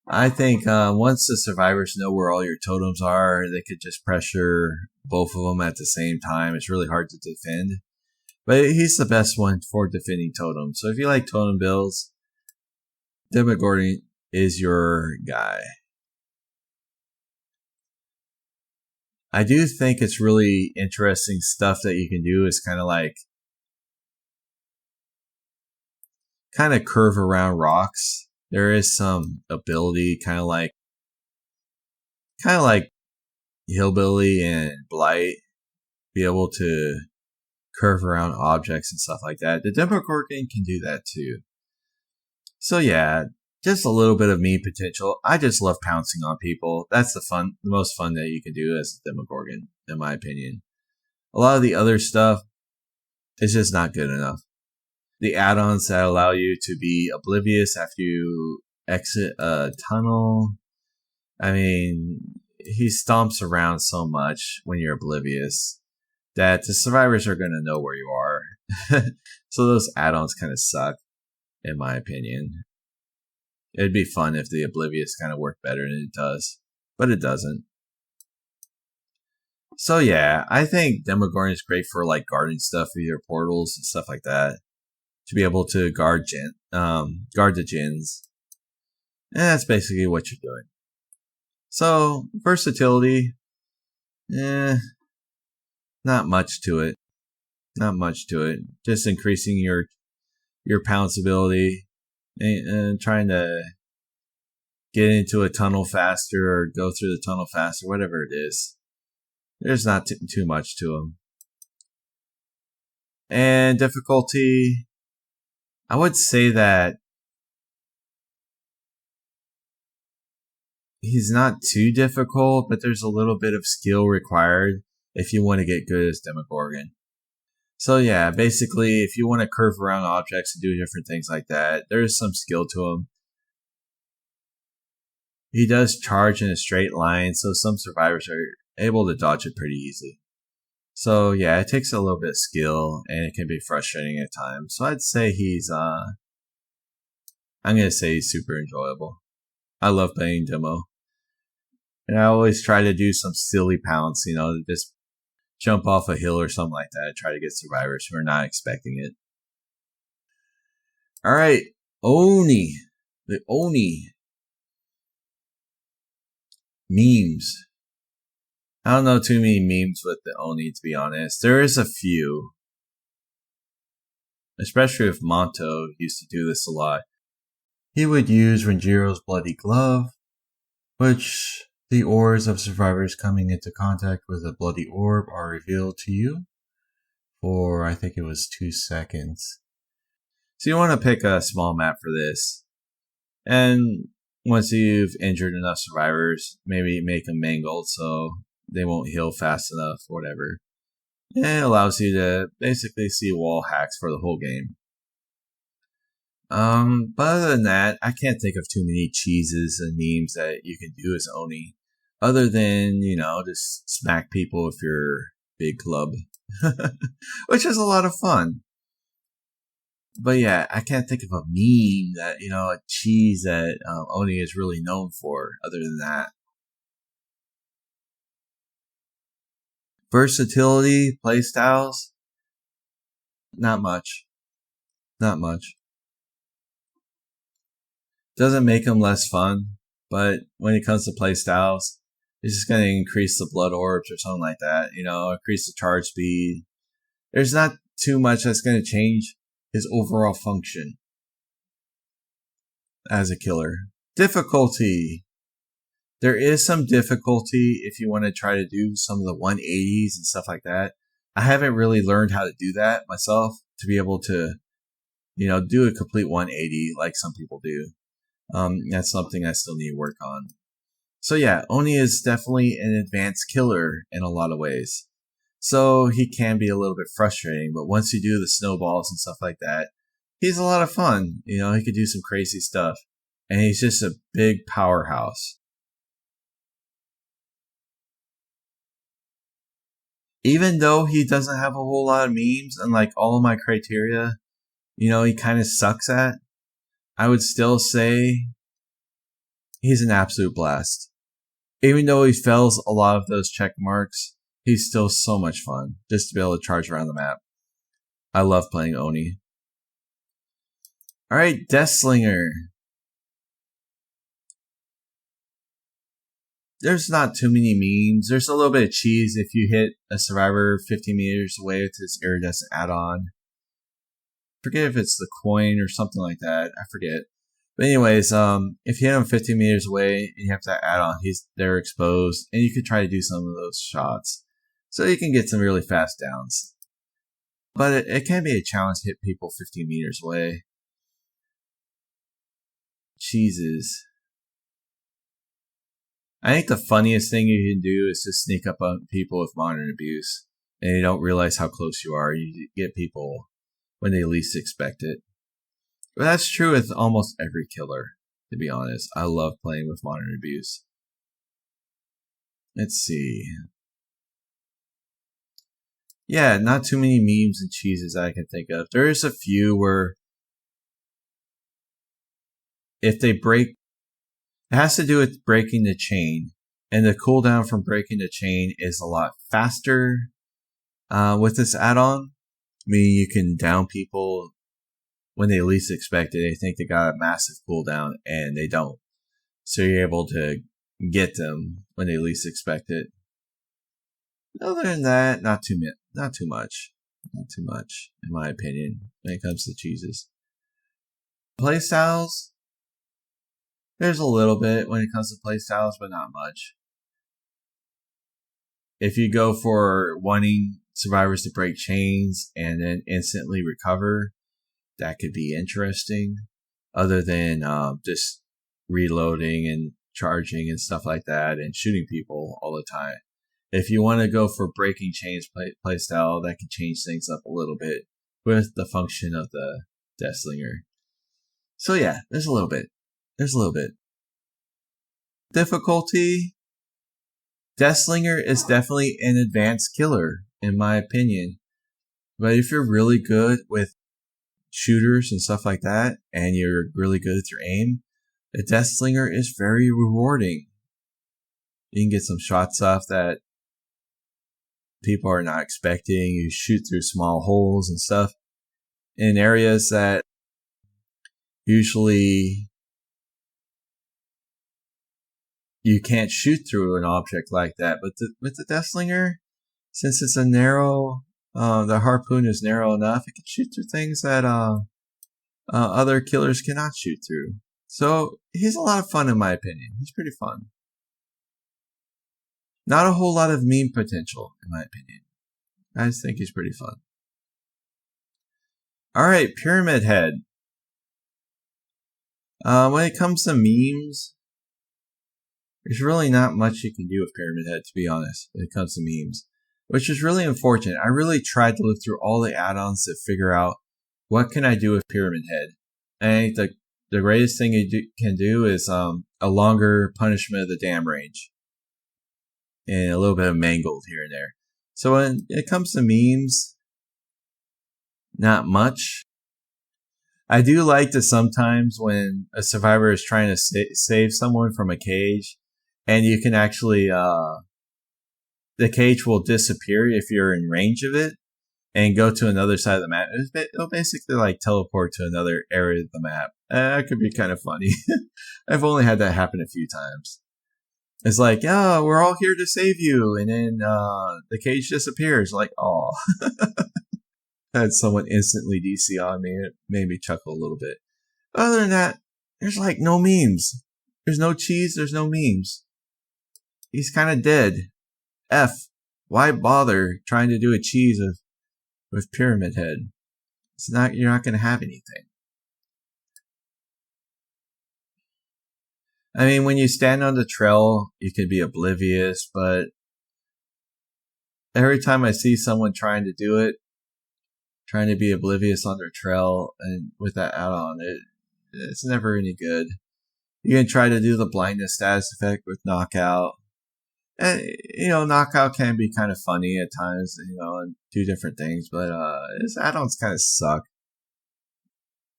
Speaker 1: I think once the survivors know where all your totems are, they could just pressure both of them at the same time. It's really hard to defend. But he's the best one for defending totems. So if you like totem builds, Demogorgon is your guy. I do think it's really interesting stuff that you can do is kind of curve around rocks. There is some ability kind of like Hillbilly and Blight, be able to curve around objects and stuff like that. The Demogorgon can do that too. So yeah, just a little bit of meme potential. I just love pouncing on people. That's the most fun that you can do as a Demogorgon, in my opinion. A lot of the other stuff is just not good enough. The add-ons that allow you to be oblivious after you exit a tunnel. I mean, he stomps around so much when you're oblivious that the survivors are going to know where you are. So those add-ons kind of suck, in my opinion. It'd be fun if the Oblivious kind of worked better than it does, but it doesn't. So yeah, I think Demogorgon is great for like guarding stuff with your portals and stuff like that. To be able to guard the Djinns. And that's basically what you're doing. So, versatility, not much to it. Not much to it. Just increasing your pounce ability and trying to get into a tunnel faster or go through the tunnel faster, whatever it is. There's not too much to them. And difficulty, I would say that he's not too difficult, but there's a little bit of skill required if you want to get good as Demogorgon. So yeah, basically, if you want to curve around objects and do different things like that, there's some skill to him. He does charge in a straight line, so some survivors are able to dodge it pretty easily. So yeah, it takes a little bit of skill, and it can be frustrating at times. So I'd say he's, I'm going to say he's super enjoyable. I love playing Demo. And I always try to do some silly pounce, just jump off a hill or something like that, try to get survivors who are not expecting it. Alright, Oni. The Oni. Memes. I don't know too many memes with the Oni, to be honest. There is a few. Especially if Monto used to do this a lot. He would use Renjiro's Bloody Glove, which the ores of survivors coming into contact with a bloody orb are revealed to you for, I think it was 2 seconds. So you want to pick a small map for this. And once you've injured enough survivors, maybe make them mangled so they won't heal fast enough, whatever. And it allows you to basically see wall hacks for the whole game. But other than that, I can't think of too many cheeses and memes that you can do as Oni. Other than, just smack people with your big club. Which is a lot of fun. But yeah, I can't think of a meme that, a cheese that Oni is really known for, other than that. Versatility, playstyles, not much. Not much. Doesn't make them less fun, but when it comes to playstyles, it's just going to increase the blood orbs or something like that, increase the charge speed. There's not too much that's going to change his overall function as a killer. Difficulty. There is some difficulty if you want to try to do some of the 180s and stuff like that. I haven't really learned how to do that myself to be able to, do a complete 180 like some people do. That's something I still need to work on. So yeah, Oni is definitely an advanced killer in a lot of ways. So he can be a little bit frustrating, but once you do the snowballs and stuff like that, he's a lot of fun. He could do some crazy stuff. And he's just a big powerhouse. Even though he doesn't have a whole lot of memes, and like all of my criteria, he kind of sucks at, I would still say he's an absolute blast. Even though he fails a lot of those check marks, he's still so much fun just to be able to charge around the map. I love playing Oni. Alright, Deathslinger. There's not too many memes. There's a little bit of cheese if you hit a survivor 50 meters away with this iridescent add-on. I forget if it's the coin or something like that. I forget. But anyways, if you hit them 50 meters away and you have that add-on, they're exposed, and you can try to do some of those shots. So you can get some really fast downs. But it can be a challenge to hit people 50 meters away. Cheeses. I think the funniest thing you can do is just sneak up on people with modern abuse, and you don't realize how close you are. You get people when they least expect it. But that's true with almost every killer, to be honest. I love playing with modern abuse. Let's see. Yeah, not too many memes and cheeses I can think of. There is a few where if they break, it has to do with breaking the chain. And the cooldown from breaking the chain is a lot faster with this add-on. I mean, you can down people when they least expect it. They think they got a massive cooldown, and they don't. So you're able to get them when they least expect it. Other than that, not too much. Not too much, in my opinion, when it comes to cheeses. Playstyles, there's a little bit when it comes to playstyles, but not much. If you go for wanting survivors to break chains and then instantly recover, that could be interesting. Other than just reloading and charging and stuff like that and shooting people all the time. If you want to go for breaking chains playstyle, that can change things up a little bit with the function of the Deathslinger. So yeah, there's a little bit. Difficulty. Deathslinger is definitely an advanced killer, in my opinion. But if you're really good with shooters and stuff like that, and you're really good with your aim, the Deathslinger is very rewarding. You can get some shots off that people are not expecting. You shoot through small holes and stuff in areas that usually you can't shoot through an object like that. But with the Deathslinger, since it's a narrow, the harpoon is narrow enough, it can shoot through things that other killers cannot shoot through. So he's a lot of fun in my opinion. He's pretty fun. Not a whole lot of meme potential in my opinion. I just think he's pretty fun. Alright, Pyramid Head. When it comes to memes, there's really not much you can do with Pyramid Head, to be honest, when it comes to memes. Which is really unfortunate. I really tried to look through all the add-ons to figure out what can I do with Pyramid Head. And I think the greatest thing you can do is a longer punishment of the dam range. And a little bit of mangled here and there. So when it comes to memes, not much. I do like that sometimes when a survivor is trying to save someone from a cage, and you can actually, the cage will disappear if you're in range of it, and go to another side of the map. It'll basically like teleport to another area of the map. That could be kind of funny. I've only had that happen a few times. It's like, oh, we're all here to save you, and then the cage disappears. Like, oh. Had someone instantly DC on me. It made me chuckle a little bit. Other than that, there's like no memes. There's no cheese, there's no memes. He's kind of dead. F. Why bother trying to do a cheese with Pyramid Head? You're not going to have anything. I mean, when you stand on the trail, you could be oblivious, but every time I see someone trying to do it, trying to be oblivious on their trail, and with that add-on, it's never any good. You can try to do the blindness status effect with knockout. And, knockout can be kind of funny at times, and do different things, but his add-ons kind of suck.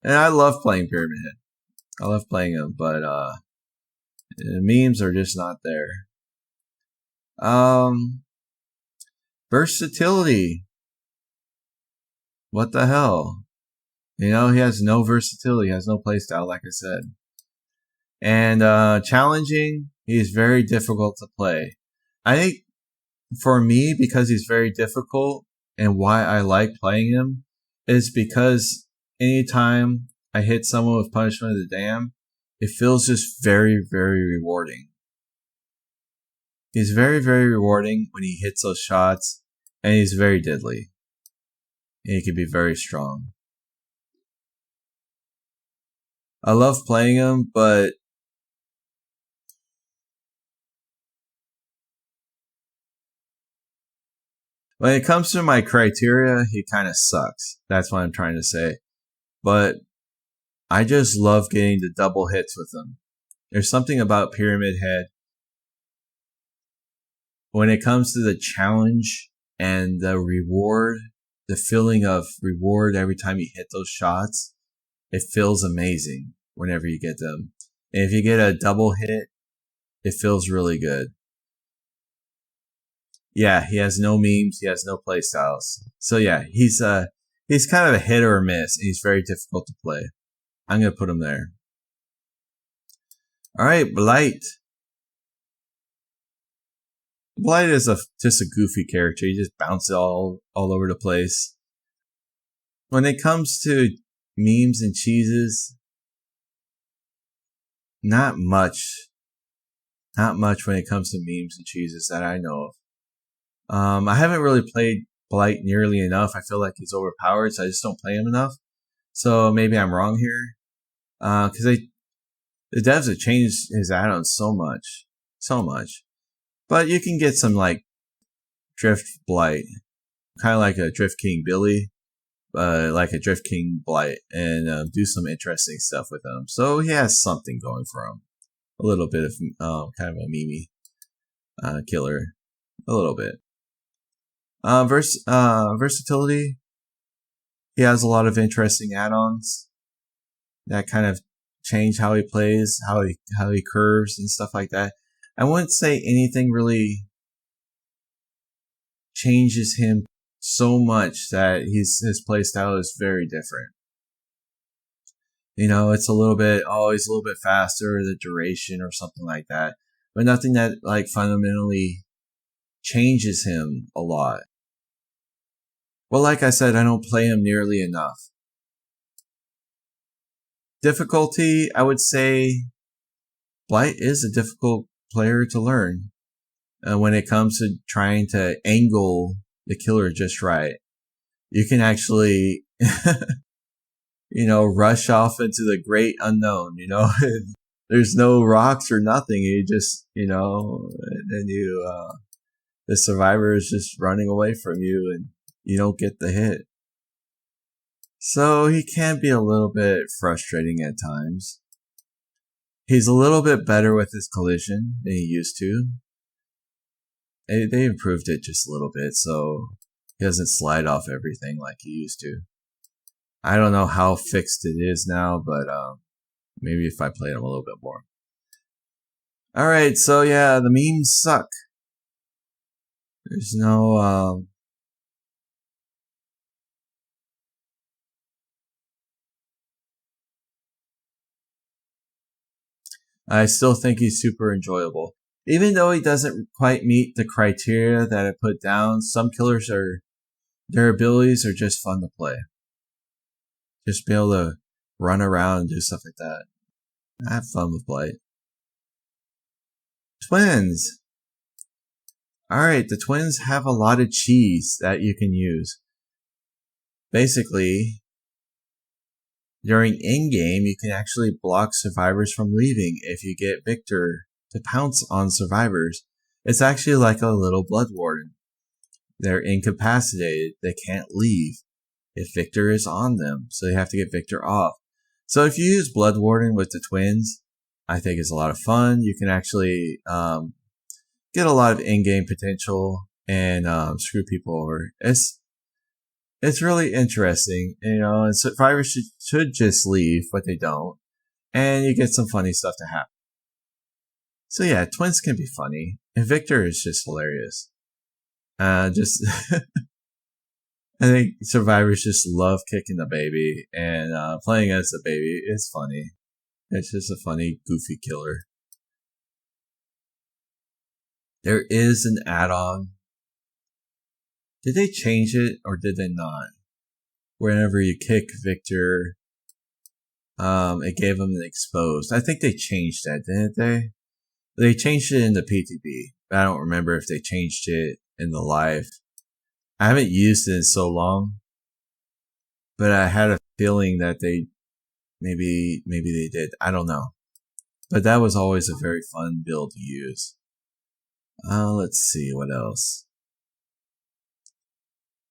Speaker 1: And I love playing Pyramid Head. I love playing them, but the memes are just not there. Versatility. What the hell? He has no versatility. He has no playstyle, like I said. And challenging, he's very difficult to play. I think for me, because he's very difficult and why I like playing him is because anytime I hit someone with Punishment of the Dam, it feels just very, very rewarding. He's very, very rewarding when he hits those shots, and he's very deadly. And he can be very strong. I love playing him, but when it comes to my criteria, he kind of sucks. That's what I'm trying to say. But I just love getting the double hits with him. There's something about Pyramid Head. When it comes to the challenge and the reward, the feeling of reward every time you hit those shots, it feels amazing. whenever you get them. And if you get a double hit, it feels really good. Yeah, he has no memes, he has no playstyles. So yeah, he's kind of a hit or a miss, and he's very difficult to play. I'm gonna put him there. Alright, Blight. Blight is just a goofy character. He just bounces all over the place. When it comes to memes and cheeses, not much. Not much when it comes to memes and cheeses that I know of. I haven't really played Blight nearly enough. I feel like he's overpowered, so I just don't play him enough. So maybe I'm wrong here. Because the devs have changed his add-ons so much. But you can get some like Drift Blight, kind of like a Drift King Billy, like a Drift King Blight, and do some interesting stuff with him. So he has something going for him. A little bit of kind of a meme killer, a little bit. Versatility. He has a lot of interesting add-ons that kind of change how he plays, how he curves and stuff like that. I wouldn't say anything really changes him so much that his playstyle is very different. You know, it's always a little bit faster, the duration or something like that, but nothing that like fundamentally changes him a lot. Well, like I said, I don't play him nearly enough. Difficulty, I would say Blight is a difficult player to learn when it comes to trying to angle the killer just right. You can actually, rush off into the great unknown, There's no rocks or nothing. You just, and then the survivor is just running away from you and you don't get the hit. So he can be a little bit frustrating at times. He's a little bit better with his collision than he used to. They improved it just a little bit, so he doesn't slide off everything like he used to. I don't know how fixed it is now, but maybe if I played him a little bit more. Alright, so yeah, the memes suck. There's no, I still think he's super enjoyable. Even though he doesn't quite meet the criteria that I put down, some killers their abilities are just fun to play. Just be able to run around and do stuff like that. I have fun with Blight. Twins. Alright, the twins have a lot of cheese that you can use. Basically, during in-game, you can actually block survivors from leaving if you get Victor to pounce on survivors. It's actually like a little blood warden. They're incapacitated. They can't leave if Victor is on them, so you have to get Victor off. So if you use Blood Warden with the twins, I think it's a lot of fun. You can actually get a lot of in-game potential and screw people over. It's really interesting, and survivors should just leave, but they don't. And you get some funny stuff to happen. So yeah, twins can be funny. And Victor is just hilarious. I think survivors just love kicking the baby, and playing as the baby is funny. It's just a funny, goofy killer. There is an add-on. Did they change it, or did they not? Whenever you kick Victor, it gave him an exposed. I think they changed that, didn't they? They changed it in the PTB. But I don't remember if they changed it in the live. I haven't used it in so long, but I had a feeling that they maybe they did. I don't know, but that was always a very fun build to use. Let's see what else.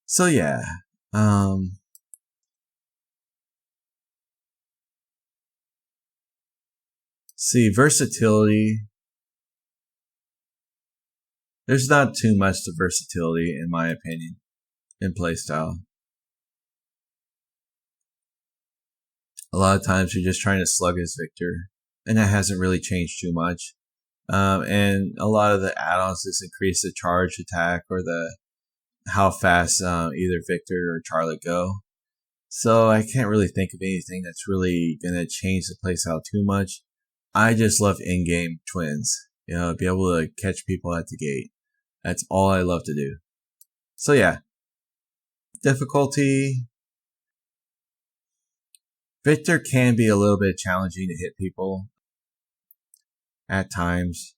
Speaker 1: So yeah, see, versatility. There's not too much to versatility, in my opinion, in playstyle. A lot of times you're just trying to slug as Victor, and that hasn't really changed too much. And a lot of the add-ons just increase the charge attack or the how fast either Victor or Charlotte go. So I can't really think of anything that's really gonna change the playstyle too much. I just love in-game twins. You know, be able to catch people at the gate. That's all I love to do. So yeah. Difficulty. Victor can be a little bit challenging to hit people at times,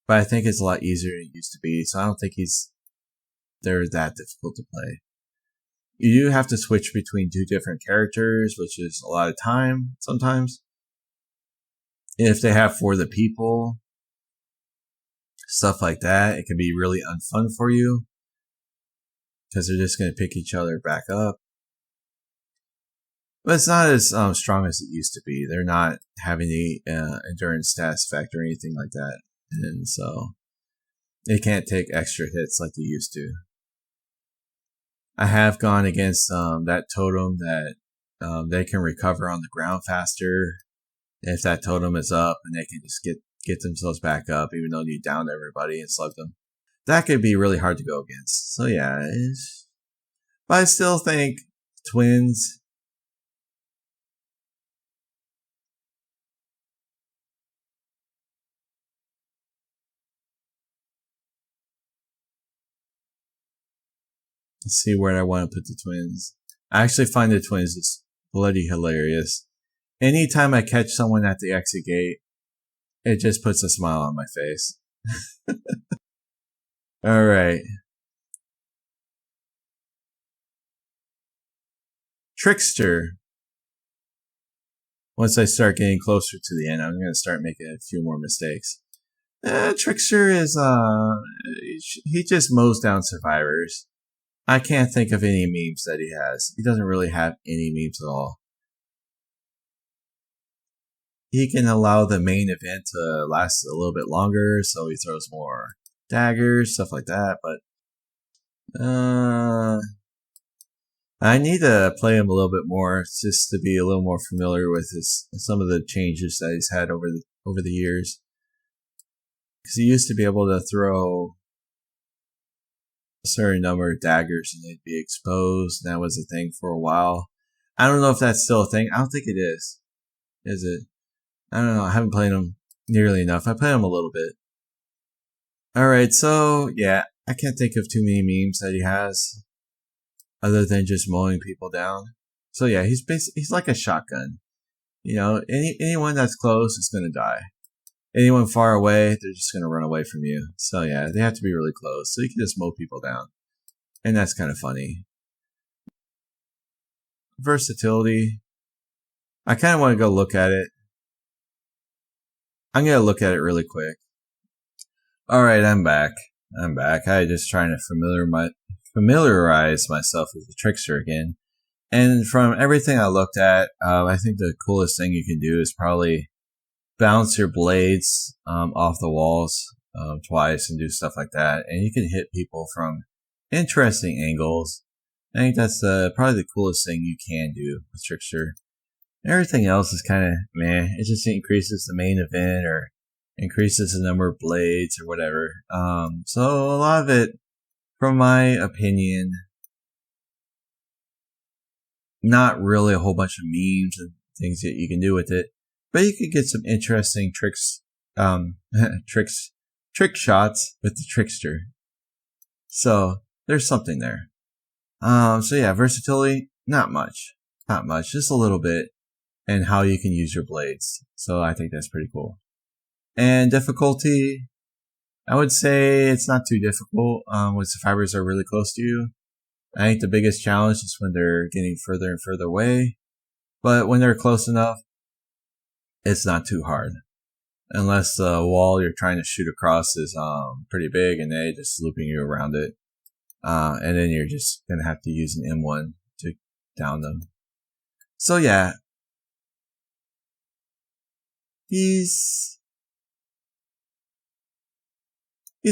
Speaker 1: but I think it's a lot easier than it used to be, so I don't think they're that difficult to play. You do have to switch between two different characters, which is a lot of time sometimes. If they have For the People, stuff like that, it can be really unfun for you because they're just going to pick each other back up. But it's not as strong as it used to be. They're not having the endurance stats effect or anything like that. And so they can't take extra hits like they used to. I have gone against that totem that they can recover on the ground faster if that totem is up, and they can just get themselves back up even though you downed everybody and slugged them. That could be really hard to go against. So yeah, but I still think twins. Let's see where I want to put the twins. I actually find the twins is bloody hilarious. Anytime I catch someone at the exit gate, it just puts a smile on my face. Alright. Trickster. Once I start getting closer to the end, I'm going to start making a few more mistakes. Trickster is, he just mows down survivors. I can't think of any memes that he has. He doesn't really have any memes at all. He can allow the main event to last a little bit longer, so he throws more daggers, stuff like that, but I need to play him a little bit more just to be a little more familiar with some of the changes that he's had over the years. Because he used to be able to throw a certain number of daggers and they'd be exposed, and that was a thing for a while. I don't know if that's still a thing. I don't think it is. Is it? I don't know. I haven't played him nearly enough. I played him a little bit. Alright, so yeah, I can't think of too many memes that he has other than just mowing people down. So yeah, he's like a shotgun. You know, anyone that's close is going to die. Anyone far away, they're just going to run away from you. So yeah, they have to be really close. So you can just mow people down. And that's kind of funny. Versatility. I kind of want to go look at it. I'm going to look at it really quick. Alright, I'm back. I just trying to familiarize myself with the Trickster again. And from everything I looked at, I think the coolest thing you can do is probably bounce your blades off the walls twice and do stuff like that. And you can hit people from interesting angles. I think that's probably the coolest thing you can do with Trickster. Everything else is kind of meh. It just increases the main event or increases the number of blades or whatever. So a lot of it, from my opinion, not really a whole bunch of memes and things that you can do with it, but you could get some interesting tricks, trick shots with the Trickster. So there's something there. So yeah, versatility, not much, just a little bit, and how you can use your blades. So I think that's pretty cool. And difficulty, I would say it's not too difficult when survivors are really close to you. I think the biggest challenge is when they're getting further and further away. But when they're close enough, it's not too hard. Unless the wall you're trying to shoot across is pretty big and they're just looping you around it. And then you're just going to have to use an M1 to down them. So yeah. He's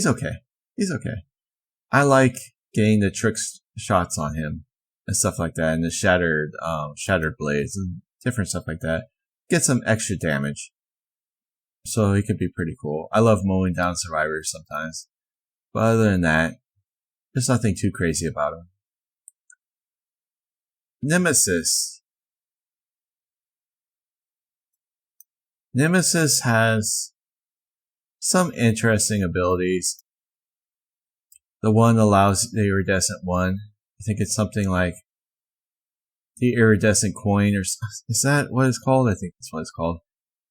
Speaker 1: okay. He's okay. I like getting the trick shots on him and stuff like that, and the shattered blades. And different stuff like that. Get some extra damage. So he could be pretty cool. I love mowing down survivors sometimes. But other than that, there's nothing too crazy about him. Nemesis. Nemesis has some interesting abilities. The one allows the iridescent one. I think it's something like the iridescent coin, or is that what it's called? I think that's what it's called.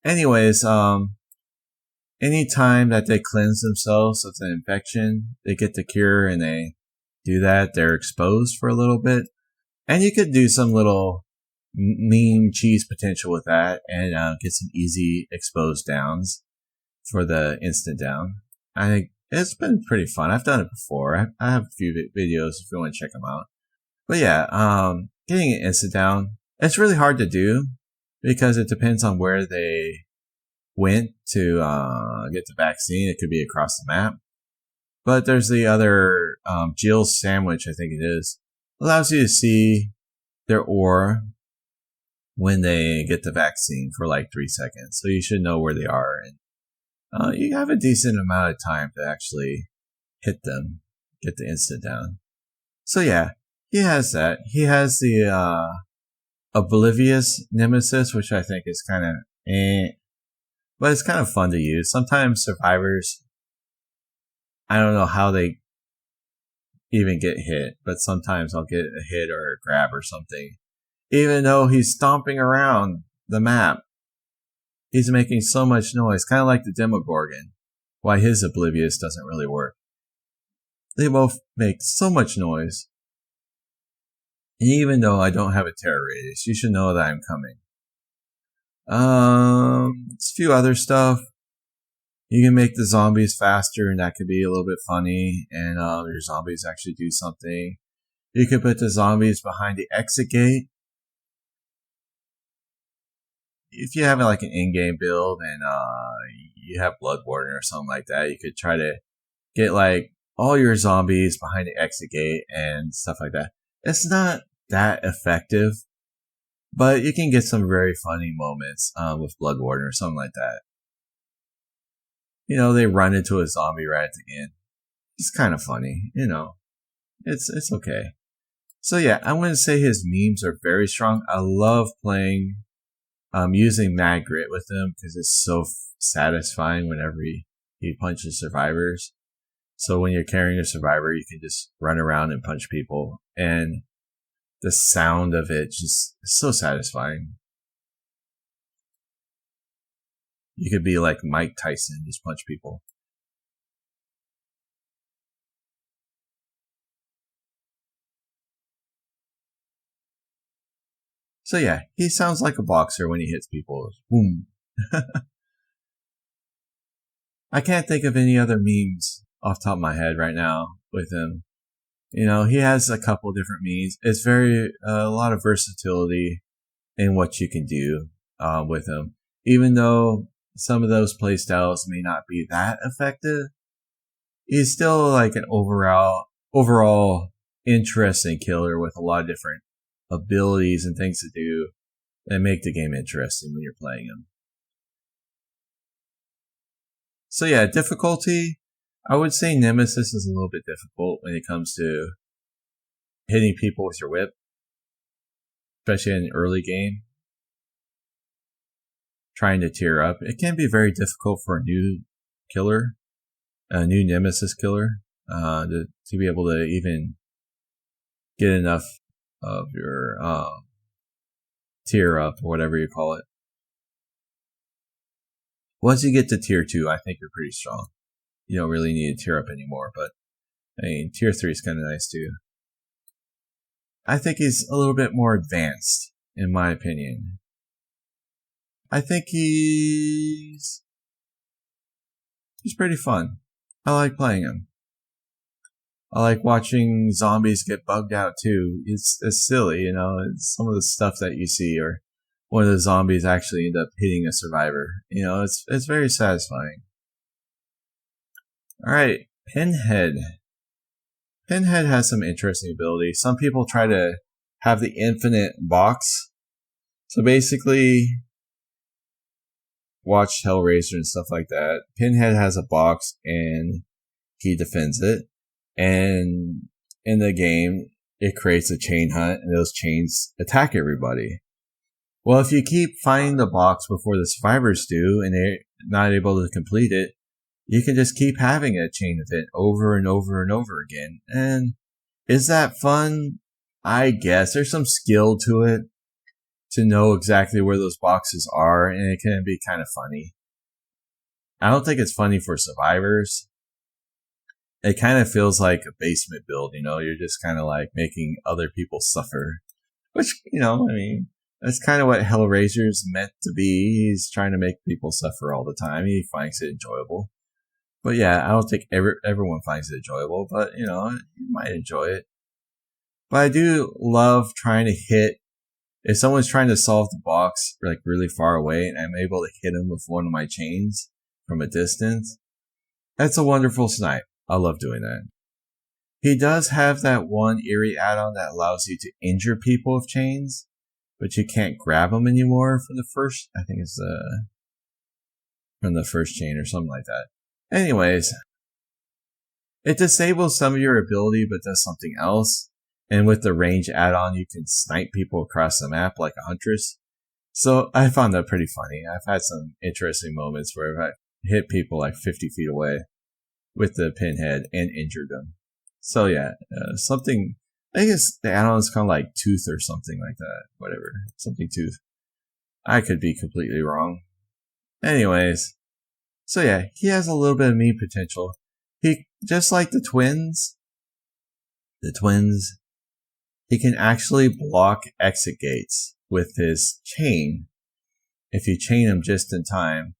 Speaker 1: Anyways, anytime that they cleanse themselves of an infection, they get the cure, and they do that, they're exposed for a little bit. And you could do some little mean cheese potential with that and get some easy exposed downs for the instant down. I think it's been pretty fun. I've done it before. I have a few videos if you want to check them out. But yeah, getting an instant down, it's really hard to do because it depends on where they went to get the vaccine. It could be across the map. But there's the other Jill's sandwich, I think it is. Allows you to see their aura when they get the vaccine for like 3 seconds. So you should know where they are. And you have a decent amount of time to actually hit them, get the instant down. So yeah, he has that. He has the Oblivious Nemesis, which I think is kind of but it's kind of fun to use. Sometimes survivors, I don't know how they even get hit, but sometimes I'll get a hit or a grab or something. Even though he's stomping around the map, he's making so much noise, kind of like the Demogorgon. Why his Oblivious doesn't really work. They both make so much noise. And even though I don't have a terror radius, you should know that I'm coming. A few other stuff. You can make the zombies faster, and that could be a little bit funny, and your zombies actually do something. You could put the zombies behind the exit gate. If you have like an in-game build and you have Bloodborne or something like that, you could try to get like all your zombies behind the exit gate and stuff like that. It's not that effective, but you can get some very funny moments with Bloodborne or something like that. You know, they run into a zombie right at the end. It's kind of funny, you know. It's okay. So yeah, I wouldn't say his memes are very strong. I love playing, using Mad Grit with him because it's so satisfying whenever he punches survivors. So when you're carrying a survivor, you can just run around and punch people, and the sound of it just is so satisfying. You could be like Mike Tyson, just punch people. So yeah, he sounds like a boxer when he hits people. Boom. I can't think of any other memes off the top of my head right now with him. You know, he has a couple different memes. It's a lot of versatility in what you can do with him. Even though some of those playstyles may not be that effective, he's still like an overall interesting killer with a lot of different abilities and things to do that make the game interesting when you're playing him. So yeah, difficulty, I would say Nemesis is a little bit difficult when it comes to hitting people with your whip, especially in an early game. Trying to tier up. It can be very difficult for a new killer, a new Nemesis killer, to be able to even get enough of your tier up, or whatever you call it. Once you get to tier 2, I think you're pretty strong. You don't really need to tier up anymore, but I mean, tier 3 is kind of nice too. I think he's a little bit more advanced, in my opinion. I think he's pretty fun. I like playing him. I like watching zombies get bugged out too. It's silly, you know. It's some of the stuff that you see, or one of the zombies actually end up hitting a survivor. You know, it's very satisfying. All right, Pinhead. Pinhead has some interesting abilities. Some people try to have the infinite box. So basically, watch Hellraiser and stuff like that. Pinhead has a box and he defends it. And in the game, it creates a chain hunt and those chains attack everybody. Well, if you keep finding the box before the survivors do and they're not able to complete it, you can just keep having a chain event over and over and over again. And is that fun? I guess there's some skill to it to know exactly where those boxes are, and it can be kind of funny. I don't think it's funny for survivors. It kind of feels like a basement build, you're just kind of like making other people suffer. Which, I mean, that's kind of what Hellraiser's meant to be. He's trying to make people suffer all the time. He finds it enjoyable. But yeah, I don't think everyone finds it enjoyable, but you might enjoy it. But I do love trying to hit, if someone's trying to solve the box like really far away and I'm able to hit them with one of my chains from a distance, that's a wonderful snipe. I love doing that. He does have that one eerie add-on that allows you to injure people with chains, but you can't grab them anymore from the first, I think it's from the first chain or something like that. Anyways, it disables some of your ability but does something else. And with the range add-on, you can snipe people across the map like a Huntress. So I found that pretty funny. I've had some interesting moments where I hit people like 50 feet away with the Pinhead and injured them. So yeah, something, I guess the add-on is kind of like Tooth or something like that. Whatever. Something Tooth. I could be completely wrong. Anyways. So yeah, he has a little bit of meme potential. He, just like the twins, he can actually block exit gates with his chain. If you chain them just in time,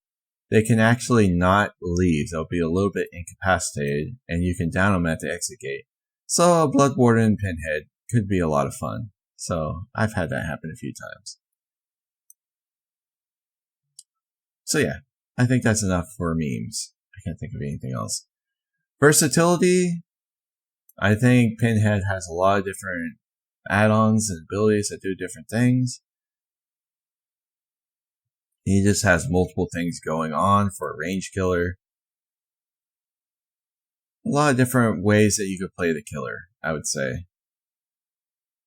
Speaker 1: they can actually not leave. They'll be a little bit incapacitated and you can down them at the exit gate. So a Blood Warden Pinhead could be a lot of fun. So I've had that happen a few times. So yeah. I think that's enough for memes. I can't think of anything else. Versatility. I think Pinhead has a lot of different add-ons and abilities that do different things. He just has multiple things going on for a range killer. A lot of different ways that you could play the killer, I would say.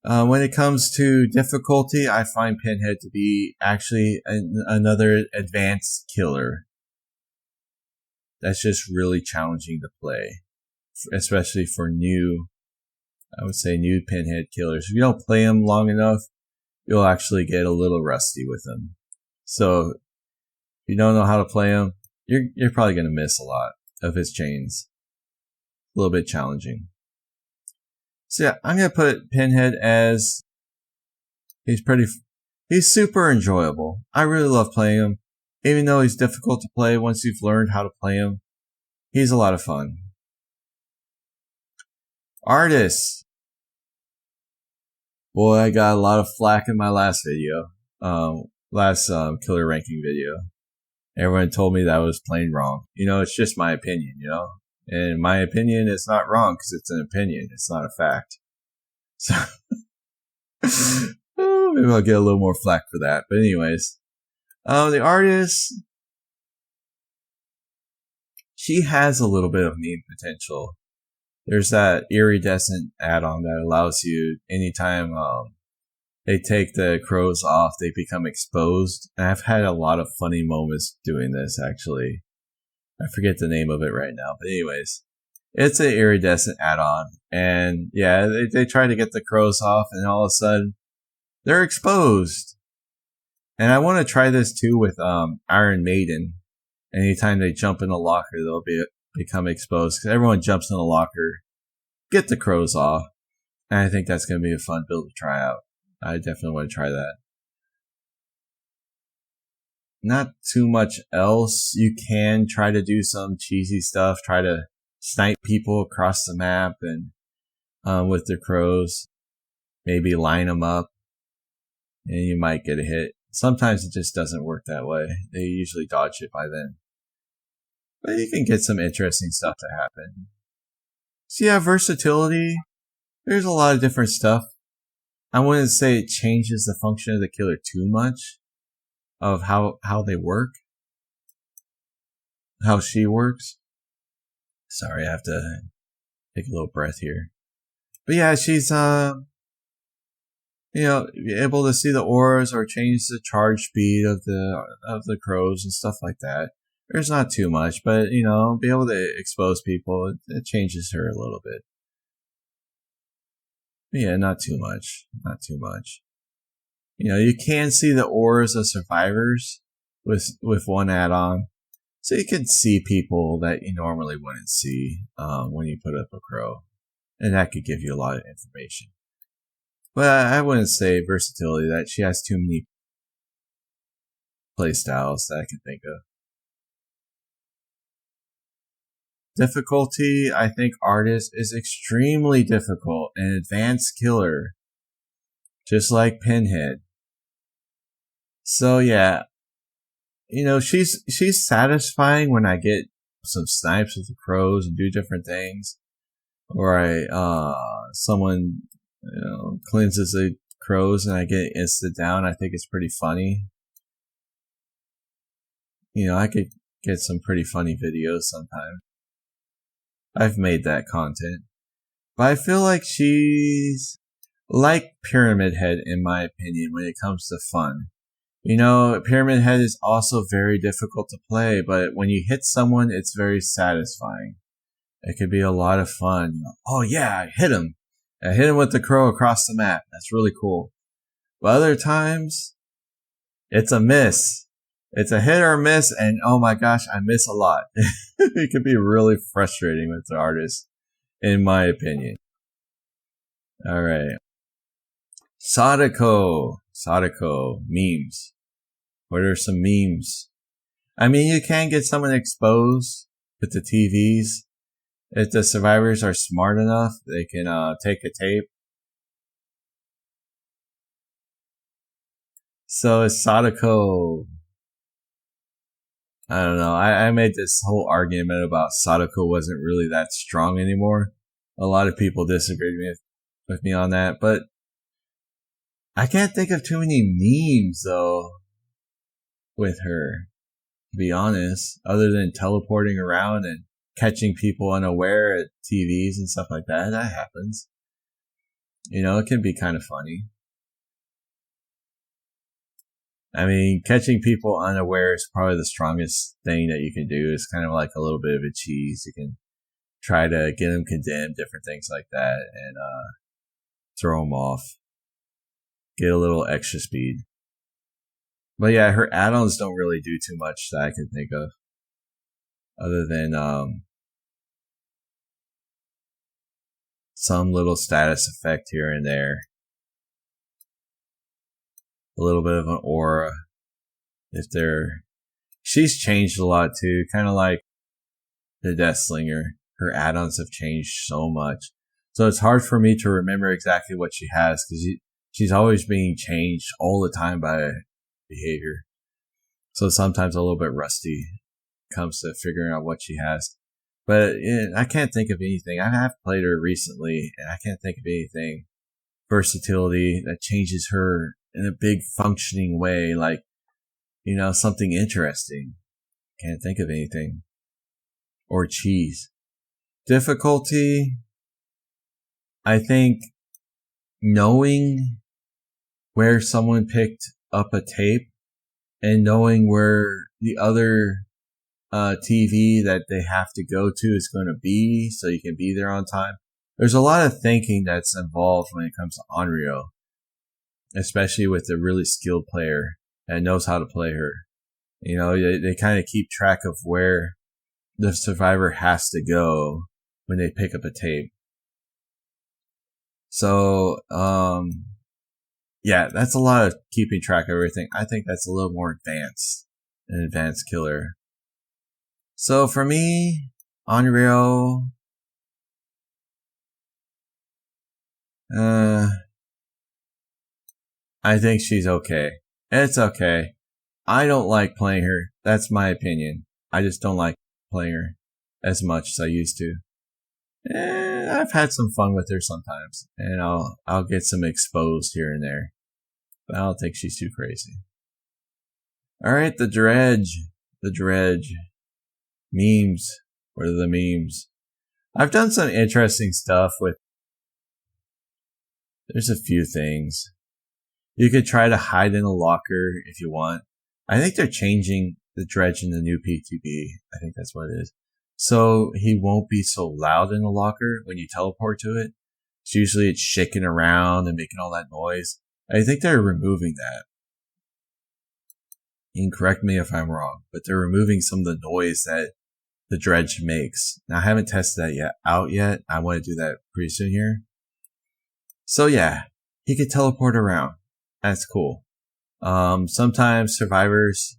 Speaker 1: When it comes to difficulty, I find Pinhead to be actually another advanced killer. That's just really challenging to play, especially for new Pinhead killers. If you don't play him long enough, you'll actually get a little rusty with him. So, if you don't know how to play him, you're probably going to miss a lot of his chains. A little bit challenging. So yeah, I'm going to put Pinhead as, he's super enjoyable. I really love playing him. Even though he's difficult to play, once you've learned how to play him, he's a lot of fun. Artists. Boy, I got a lot of flack in my last video. Killer ranking video. Everyone told me that I was plain wrong. It's just my opinion, And my opinion is not wrong because it's an opinion. It's not a fact. So, maybe I'll get a little more flack for that. But anyways, the artist, she has a little bit of meme potential. There's that iridescent add-on that allows you, anytime they take the crows off, they become exposed. And I've had a lot of funny moments doing this, actually. I forget the name of it right now. But anyways, it's an iridescent add-on. And yeah, they try to get the crows off and all of a sudden, they're exposed. And I want to try this too with Iron Maiden. Anytime they jump in a locker, they'll become exposed. Because everyone jumps in a locker, get the crows off. And I think that's going to be a fun build to try out. I definitely want to try that. Not too much else. You can try to do some cheesy stuff. Try to snipe people across the map and with the crows. Maybe line them up. And you might get a hit. Sometimes it just doesn't work that way. They usually dodge it by then. But you can get some interesting stuff to happen. So yeah, versatility. There's a lot of different stuff. I wouldn't say it changes the function of the killer too much of how they work, how she works. Sorry, I have to take a little breath here. But yeah, she's able to see the auras or change the charge speed of the crows and stuff like that. There's not too much, but be able to expose people, it changes her a little bit. But yeah, not too much. Not too much. You can see the auras of survivors with one add-on. So you can see people that you normally wouldn't see when you put up a crow. And that could give you a lot of information. But I wouldn't say versatility, that she has too many playstyles that I can think of. Difficulty, I think Artist is extremely difficult, an advanced killer. Just like Pinhead. So yeah, she's satisfying when I get some snipes with the crows and do different things. Or someone, cleanses the crows and I get instant down. I think it's pretty funny. I could get some pretty funny videos sometimes. I've made that content. But I feel like she's like Pyramid Head in my opinion when it comes to fun. Pyramid Head is also very difficult to play, but when you hit someone, it's very satisfying. It could be a lot of fun. Oh yeah, I hit him. I hit him with the crow across the map. That's really cool. But other times, it's a miss. It's a hit or a miss, and oh my gosh, I miss a lot. It could be really frustrating with the Artist, in my opinion. Alright. Sadako, memes. What are some memes? I mean, you can get someone exposed with the TVs. If the survivors are smart enough, they can take a tape. So is Sadako. I don't know. I made this whole argument about Sadako wasn't really that strong anymore. A lot of people disagreed with me on that, but I can't think of too many memes though with her, to be honest, other than teleporting around and catching people unaware at TVs and stuff like that. That happens. It can be kind of funny. I mean, catching people unaware is probably the strongest thing that you can do. It's kind of like a little bit of a cheese. You can try to get them condemned, different things like that, and throw them off. Get a little extra speed. But yeah, her add-ons don't really do too much that I can think of. Other than some little status effect here and there. A little bit of an aura. She's changed a lot too, kind of like the Deathslinger. Her add-ons have changed so much. So it's hard for me to remember exactly what she has, because she's always being changed all the time by behavior. So sometimes a little bit rusty comes to figuring out what she has. But I can't think of anything. I have played her recently, and I can't think of anything. Versatility that changes her in a big functioning way, like, something interesting. Can't think of anything. Or cheese. Difficulty, I think knowing where someone picked up a tape and knowing where the other TV that they have to go to is going to be so you can be there on time. There's a lot of thinking that's involved when it comes to Onryo, especially with a really skilled player that knows how to play her. They kind of keep track of where the survivor has to go when they pick up a tape. So, yeah, that's a lot of keeping track of everything. I think that's a little more advanced, an advanced killer. So for me, Onryo, I think she's okay. It's okay. I don't like playing her. That's my opinion. I just don't like playing her as much as I used to. I've had some fun with her sometimes, and I'll get some exposed here and there. But I don't think she's too crazy. Alright, the Dredge. The Dredge. Memes. What are the memes? I've done some interesting stuff with... There's a few things. You could try to hide in a locker if you want. I think they're changing the Dredge in the new PTB. I think that's what it is. So he won't be so loud in the locker when you teleport to it. So usually it's shaking around and making all that noise. I think they're removing that. You can correct me if I'm wrong, but they're removing some of the noise that the Dredge makes. Now I haven't tested that out yet. I want to do that pretty soon here. So yeah, he could teleport around. That's cool. Sometimes survivors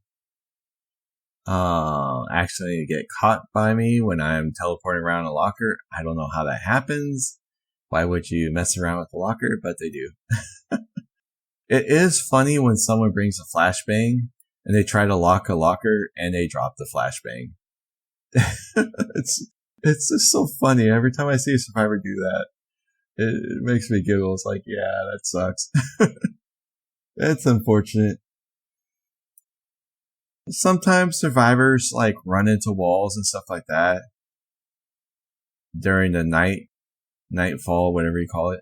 Speaker 1: actually get caught by me when I'm teleporting around a locker. I don't know how that happens. Why would you mess around with the locker? But they do. It is funny when someone brings a flashbang and they try to lock a locker and they drop the flashbang. It's just so funny. Every time I see a survivor do that, it makes me giggle. It's like, yeah, that sucks. It's unfortunate. Sometimes survivors like run into walls and stuff like that during the nightfall, whatever you call it.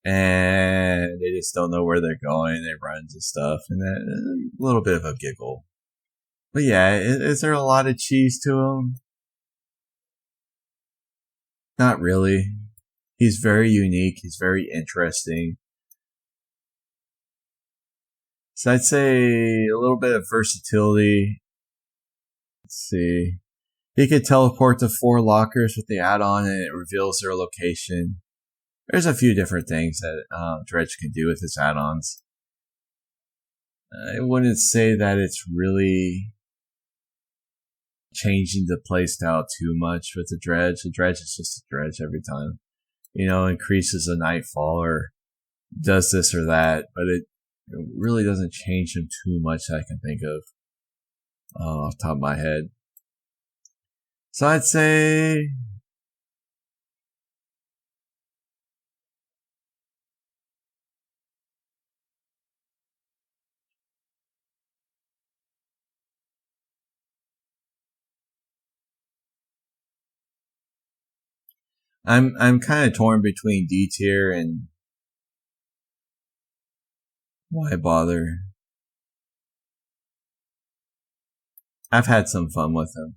Speaker 1: And they just don't know where they're going. They run into stuff and then a little bit of a giggle. But yeah, is there a lot of cheese to him? Not really. He's very unique. He's very interesting. So I'd say a little bit of versatility. Let's see. He could teleport to 4 lockers with the add-on and it reveals their location. There's a few different things that Dredge can do with his add-ons. I wouldn't say that it's really changing the playstyle too much with the Dredge. The Dredge is just a Dredge every time. You know, increases the nightfall or does this or that, but it really doesn't change him too much that I can think of off the top of my head. So I'd say I'm kind of torn between D tier and why bother. I've had some fun with him.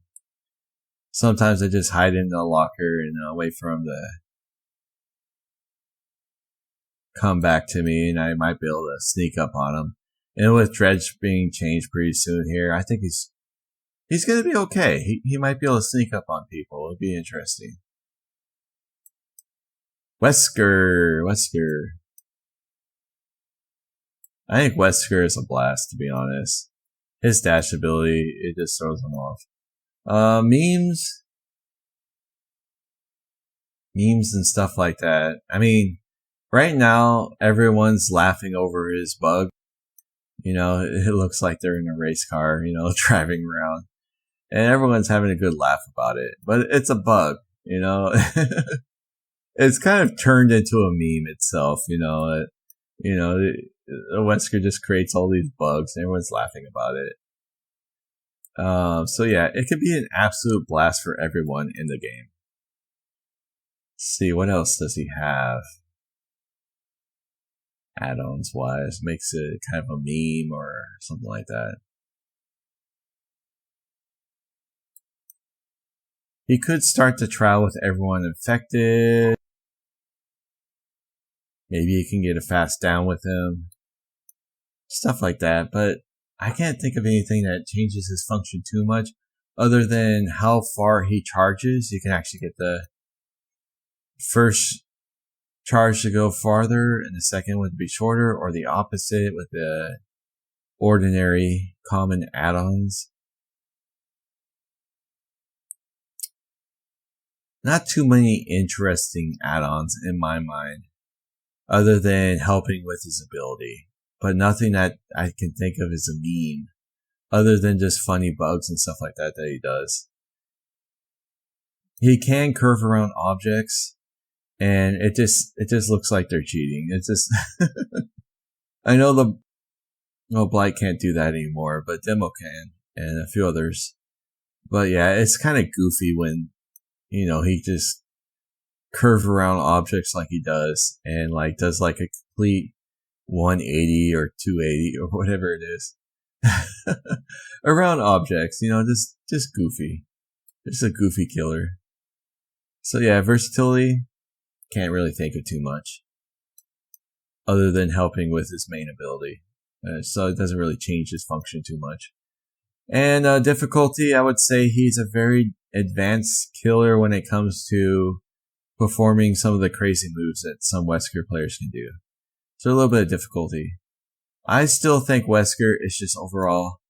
Speaker 1: Sometimes I just hide in the locker and wait for him to come back to me and I might be able to sneak up on him. And with Dredge being changed pretty soon here, I think he's going to be okay. He might be able to sneak up on people. It'll be interesting. Wesker. I think Wesker is a blast, to be honest. His dash ability, it just throws him off. Memes and stuff like that. I mean, right now, everyone's laughing over his bug. You know, it looks like they're in a race car, you know, driving around. And everyone's having a good laugh about it. But it's a bug, you know. It's kind of turned into a meme itself, you know. Wesker just creates all these bugs and everyone's laughing about it. So yeah, it could be an absolute blast for everyone in the game. Let's see, what else does he have? Add-ons wise, makes it kind of a meme or something like that. He could start the trial with everyone infected. Maybe you can get a fast down with him. Stuff like that, but I can't think of anything that changes his function too much other than how far he charges. You can actually get the first charge to go farther and the second one to be shorter, or the opposite with the ordinary common add-ons. Not too many interesting add-ons in my mind other than helping with his ability. But nothing that I can think of as a meme, other than just funny bugs and stuff like that he does. he can curve around objects, and it just looks like they're cheating. It's just I know Blight can't do that anymore, but Demo can, and a few others. But yeah, it's kind of goofy when, he just curve around objects like he does, and like does like a complete 180 or 280 or whatever it is around objects, just goofy. Just a goofy killer. So yeah, versatility, can't really think of too much other than helping with his main ability. So it doesn't really change his function too much. And difficulty, I would say he's a very advanced killer when it comes to performing some of the crazy moves that some Wesker players can do. So a little bit of difficulty. I still think Wesker is just overall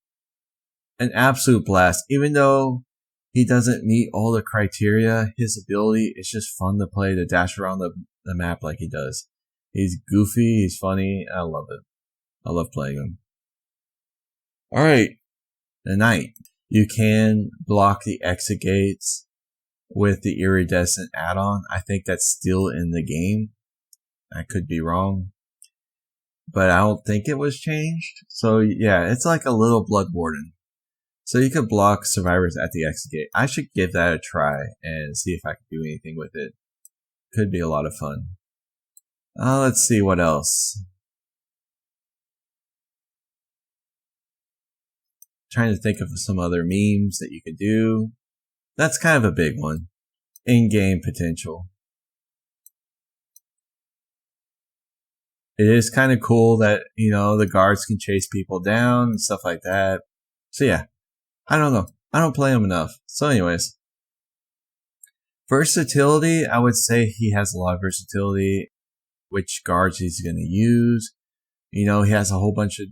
Speaker 1: an absolute blast. Even though he doesn't meet all the criteria, his ability is just fun to play, to dash around the map like he does. He's goofy, he's funny, I love it. I love playing him. Alright, the Knight. You can block the exit gates with the iridescent add-on. I think that's still in the game. I could be wrong, but I don't think it was changed. So yeah, it's like a little Blood Warden. So you could block survivors at the exit gate. I should give that a try and see if I can do anything with it. Could be a lot of fun. Let's see what else. Trying to think of some other memes that you could do. That's kind of a big one. In-game potential. It is kind of cool that, the guards can chase people down and stuff like that. So yeah, I don't know. I don't play him enough. So anyways. Versatility, I would say he has a lot of versatility. Which guards he's going to use. He has a whole bunch of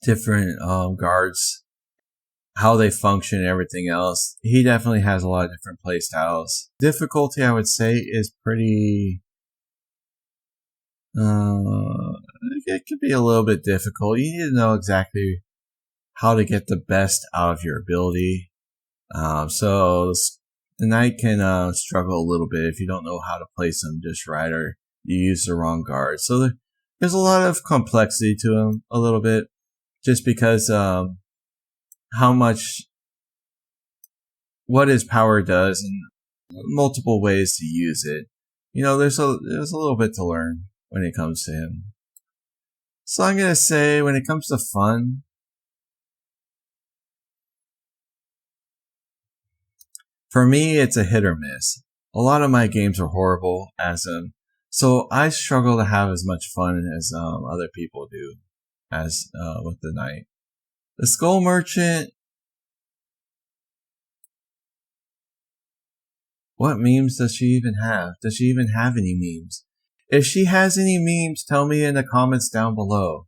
Speaker 1: different guards. How they function and everything else. He definitely has a lot of different play styles. Difficulty, I would say, is pretty... it could be a little bit difficult. You need to know exactly how to get the best out of your ability. So the Knight can struggle a little bit if you don't know how to place him just right, or you use the wrong guard. So there's a lot of complexity to him, a little bit, just because what his power does and multiple ways to use it. There's a little bit to learn when it comes to him. So I'm gonna say, when it comes to fun, for me, it's a hit or miss. A lot of my games are horrible as so I struggle to have as much fun as other people do as with the Knight. The Skull Merchant. What memes does she even have? Does she even have any memes? If she has any memes, tell me in the comments down below.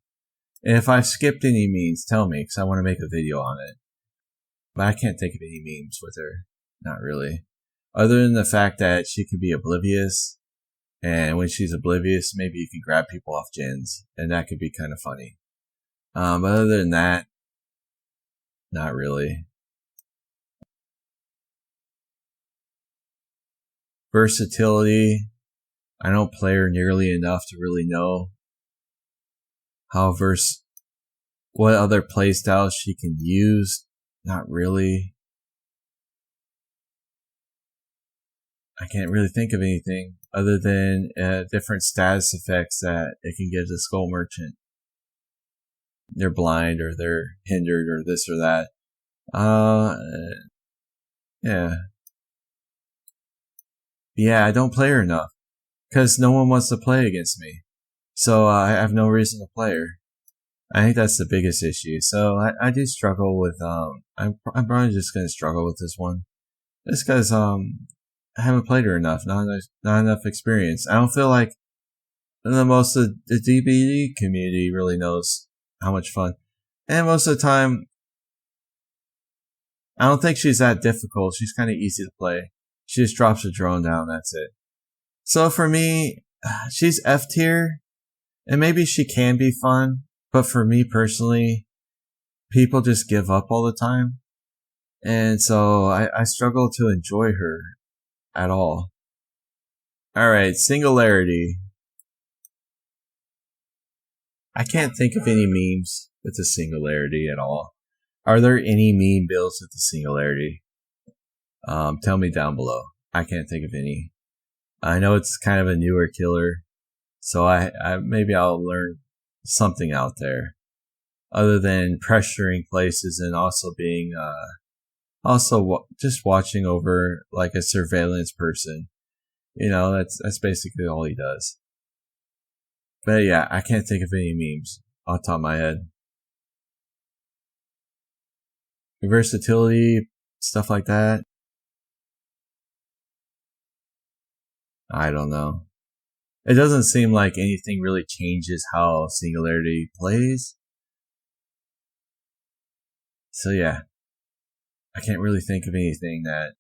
Speaker 1: And if I've skipped any memes, tell me, because I want to make a video on it. But I can't think of any memes with her. Not really. Other than the fact that she could be oblivious. And when she's oblivious, maybe you can grab people off gens. And that could be kind of funny. But other than that, not really. Versatility. I don't play her nearly enough to really know what other playstyles she can use. Not really. I can't really think of anything other than different status effects that it can give the Skull Merchant. They're blind, or they're hindered, or this or that. Yeah. Yeah, I don't play her enough. Because no one wants to play against me. So I have no reason to play her. I think that's the biggest issue. So I do struggle with, I'm probably just going to struggle with this one. Just because, I haven't played her enough. Not enough experience. I don't feel like most of the DBD community really knows how much fun. And most of the time, I don't think she's that difficult. She's kind of easy to play. She just drops a drone down, that's it. So for me, she's F tier, and maybe she can be fun, but for me personally, people just give up all the time. And so I struggle to enjoy her at all. Alright, Singularity. I can't think of any memes with the Singularity at all. Are there any meme builds with the Singularity? Tell me down below. I can't think of any. I know it's kind of a newer killer, so I maybe I'll learn something out there other than pressuring places and also being just watching over like a surveillance person. You know, that's basically all he does. But yeah, I can't think of any memes off the top of my head. Versatility, stuff like that. I don't know. It doesn't seem like anything really changes how Singularity plays. So yeah, I can't really think of anything that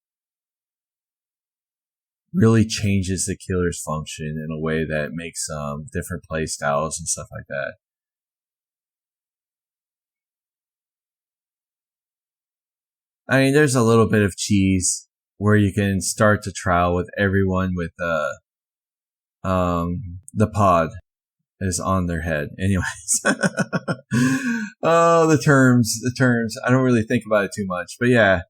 Speaker 1: really changes the killer's function in a way that makes different play styles and stuff like that. I mean, there's a little bit of cheese where you can start the trial with everyone with the pod is on their head. Anyways. Oh, the terms. I don't really think about it too much, but yeah.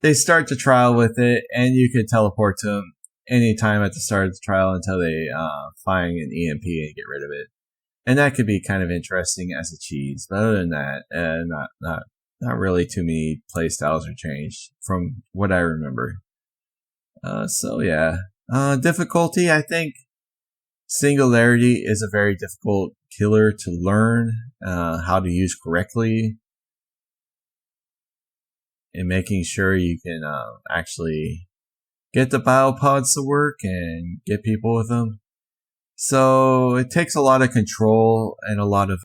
Speaker 1: They start the trial with it, and you could teleport to them anytime at the start of the trial until they find an EMP and get rid of it. And that could be kind of interesting as a cheese. But other than that, not really too many playstyles are changed from what I remember. So yeah. Difficulty, I think Singularity is a very difficult killer to learn how to use correctly. And making sure you can actually get the biopods to work and get people with them. So it takes a lot of control and a lot of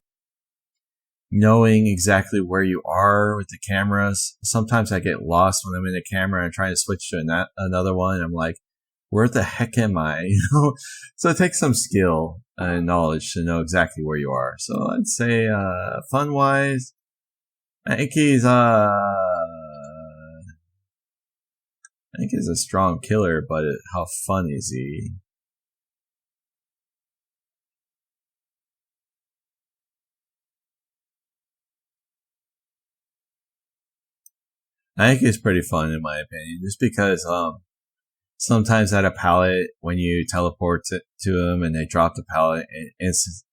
Speaker 1: knowing exactly where you are with the cameras. Sometimes I get lost when I'm in the camera and trying to switch to another one. I'm like, where the heck am I? You know? So it takes some skill and knowledge to know exactly where you are. So I'd say fun wise, I think he's a strong killer, but how fun is he? I think he's pretty fun in my opinion, just because sometimes at a pallet when you teleport to him and they drop the pallet, it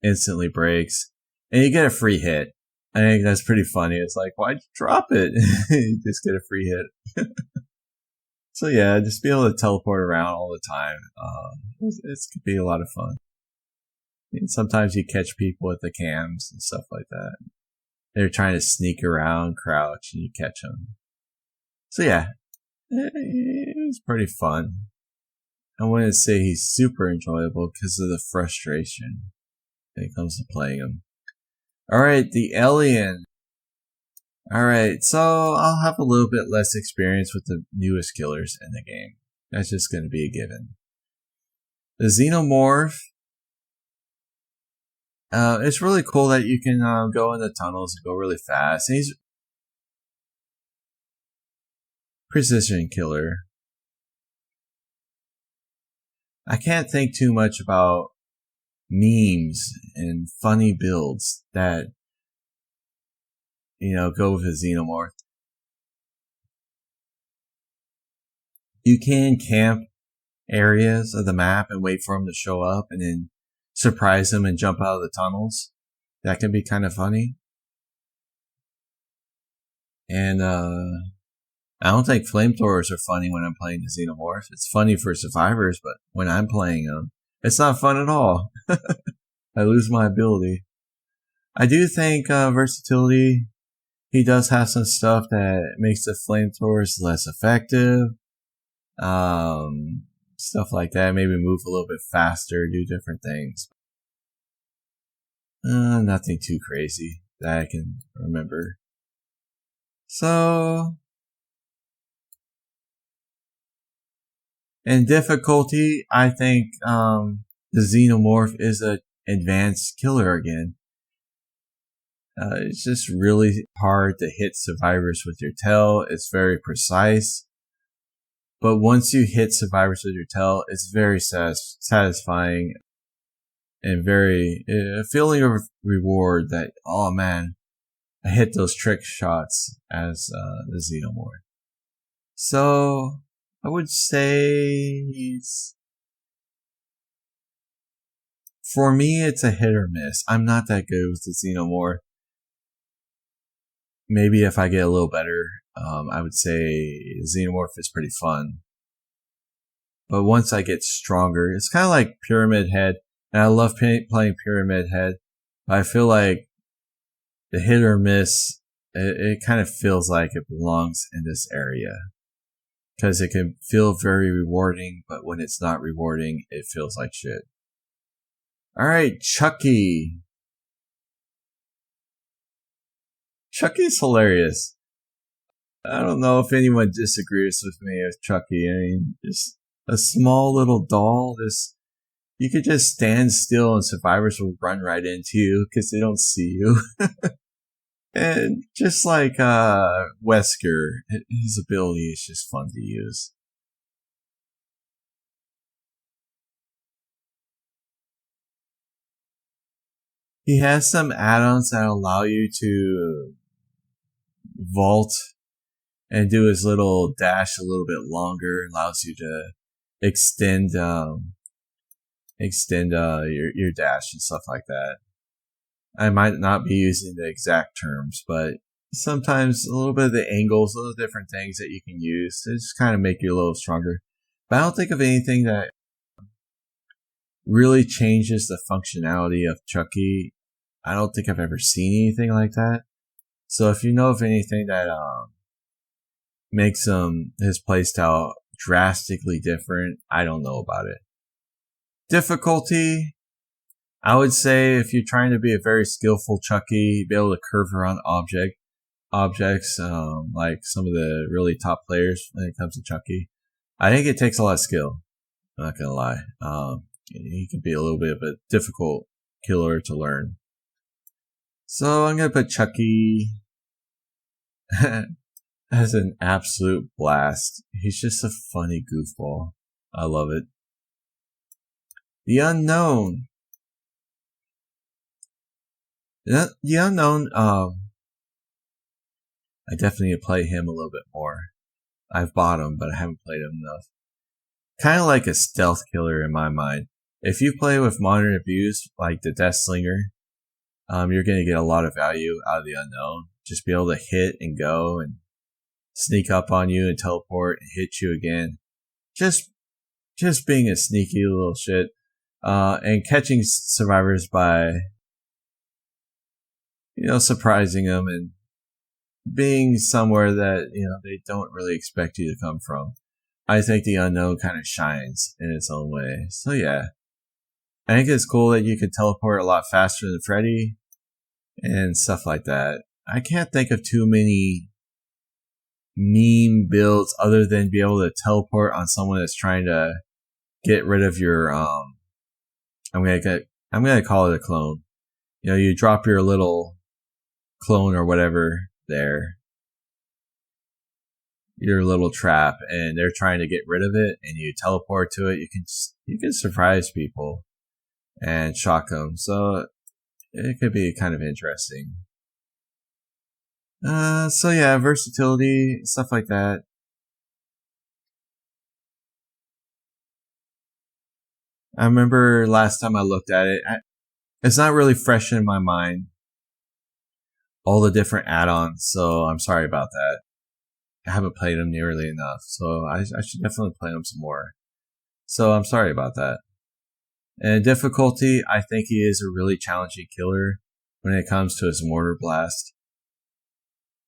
Speaker 1: instantly breaks, and you get a free hit. I think that's pretty funny. It's like, why'd you drop it? You just get a free hit. So yeah, just be able to teleport around all the time. It could be a lot of fun. And sometimes you catch people with the cams and stuff like that. They're trying to sneak around, crouch, and you catch them. So yeah, it was pretty fun. I wouldn't say he's super enjoyable because of the frustration when it comes to playing him. Alright, the Alien. Alright, so I'll have a little bit less experience with the newest killers in the game. That's just going to be a given. The Xenomorph. It's really cool that you can go in the tunnels and go really fast. And he's precision killer. I can't think too much about memes and funny builds that, go with a Xenomorph. You can camp areas of the map and wait for him to show up and then surprise him and jump out of the tunnels. That can be kind of funny. And I don't think flamethrowers are funny when I'm playing the Xenomorph. It's funny for survivors, but when I'm playing them, it's not fun at all. I lose my ability. I do think versatility, he does have some stuff that makes the flamethrowers less effective. Stuff like that. Maybe move a little bit faster, do different things. Nothing too crazy that I can remember. So, in difficulty, I think the Xenomorph is an advanced killer again. It's just really hard to hit survivors with your tail. It's very precise. But once you hit survivors with your tail, it's very satisfying and very a feeling of reward that, oh man, I hit those trick shots as the Xenomorph. So I would say for me, it's a hit or miss. I'm not that good with the Xenomorph. Maybe if I get a little better, I would say Xenomorph is pretty fun. But once I get stronger, it's kind of like Pyramid Head. And I love playing Pyramid Head. But I feel like the hit or miss, it kind of feels like it belongs in this area. Because it can feel very rewarding, but when it's not rewarding, it feels like shit. Alright, Chucky. Chucky's hilarious. I don't know if anyone disagrees with me with Chucky. I mean, just a small little doll. You could just stand still and survivors will run right into you because they don't see you. And just like Wesker, his ability is just fun to use. He has some add-ons that allow you to vault and do his little dash a little bit longer. Allows you to extend your dash and stuff like that. I might not be using the exact terms, but sometimes a little bit of the angles, little different things that you can use to just kind of make you a little stronger. But I don't think of anything that really changes the functionality of Chucky. I don't think I've ever seen anything like that. So if you know of anything that makes his playstyle drastically different, I don't know about it. Difficulty, I would say if you're trying to be a very skillful Chucky, be able to curve around objects, like some of the really top players when it comes to Chucky, I think it takes a lot of skill. I'm not gonna lie. He can be a little bit of a difficult killer to learn. So I'm gonna put Chucky as an absolute blast. He's just a funny goofball. I love it. The Unknown. The Unknown, I definitely need to play him a little bit more. I've bought him, but I haven't played him enough. Kind of like a stealth killer in my mind. If you play with modern abuse, like the Deathslinger, you're going to get a lot of value out of the Unknown. Just be able to hit and go and sneak up on you and teleport and hit you again. Just being a sneaky little shit. And catching survivors by, surprising them and being somewhere that, they don't really expect you to come from. I think the Unknown kind of shines in its own way. So yeah. I think it's cool that you can teleport a lot faster than Freddy and stuff like that. I can't think of too many meme builds other than be able to teleport on someone that's trying to get rid of your, I'm gonna call it a clone. You drop your little clone or whatever there, your little trap, and they're trying to get rid of it, and you teleport to it. You can surprise people and shock them. So it could be kind of interesting. So yeah, versatility, stuff like that. I remember last time I looked at it, it's not really fresh in my mind, all the different add-ons, so I'm sorry about that. I haven't played them nearly enough, so I should definitely play them some more. So I'm sorry about that. And difficulty, I think he is a really challenging killer when it comes to his mortar blast.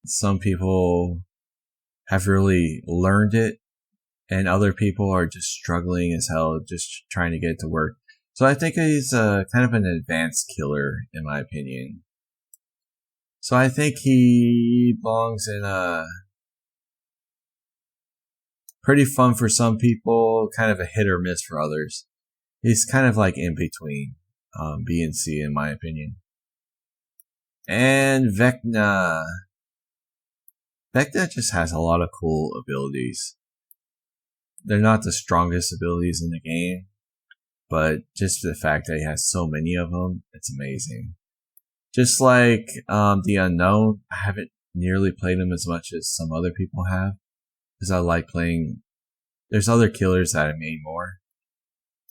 Speaker 1: Some people have really learned it, and other people are just struggling as hell, just trying to get it to work. So I think he's kind of an advanced killer, in my opinion. So I think he belongs in a pretty fun for some people, kind of a hit or miss for others. He's kind of like in between B and C, in my opinion. And Vecna. Vecna just has a lot of cool abilities. They're not the strongest abilities in the game, but just the fact that he has so many of them, it's amazing. Just like the Unknown, I haven't nearly played him as much as some other people have, because I like playing. There's other killers that I made more.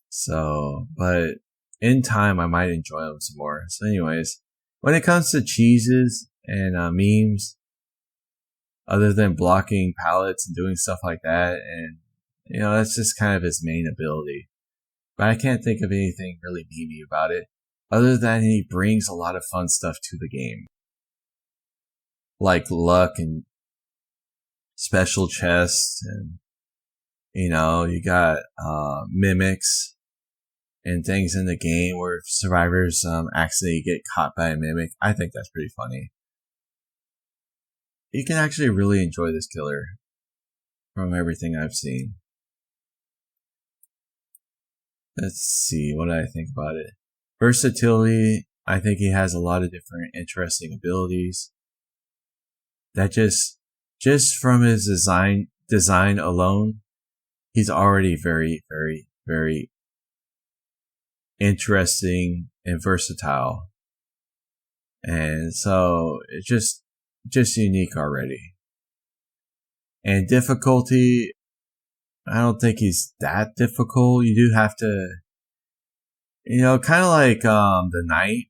Speaker 1: So, but in time, I might enjoy them some more. So anyways, when it comes to cheeses and memes, other than blocking pallets and doing stuff like that, and that's just kind of his main ability. But I can't think of anything really memey about it, other than he brings a lot of fun stuff to the game. Like luck and special chests, and you got mimics and things in the game where survivors accidentally get caught by a mimic. I think that's pretty funny. You can actually really enjoy this killer from everything I've seen. Let's see, what do I think about it? Versatility, I think he has a lot of different interesting abilities. That just from his design alone, he's already very, very, very interesting and versatile. And so it's just unique already. And difficulty, I don't think he's that difficult. You do have to, kind of like the Knight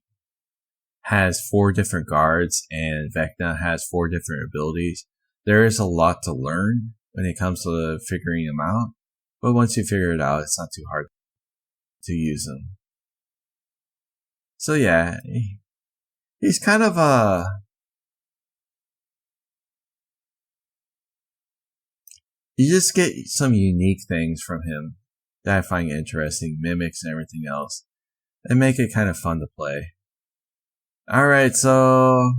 Speaker 1: has 4 different guards and Vecna has 4 different abilities. There is a lot to learn when it comes to figuring them out. But once you figure it out, it's not too hard to use them. So yeah, he's kind of you just get some unique things from him that I find interesting, mimics and everything else, and make it kind of fun to play. Alright, so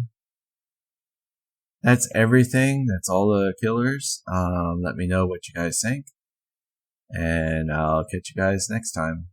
Speaker 1: that's everything. That's all the killers. Let me know what you guys think, and I'll catch you guys next time.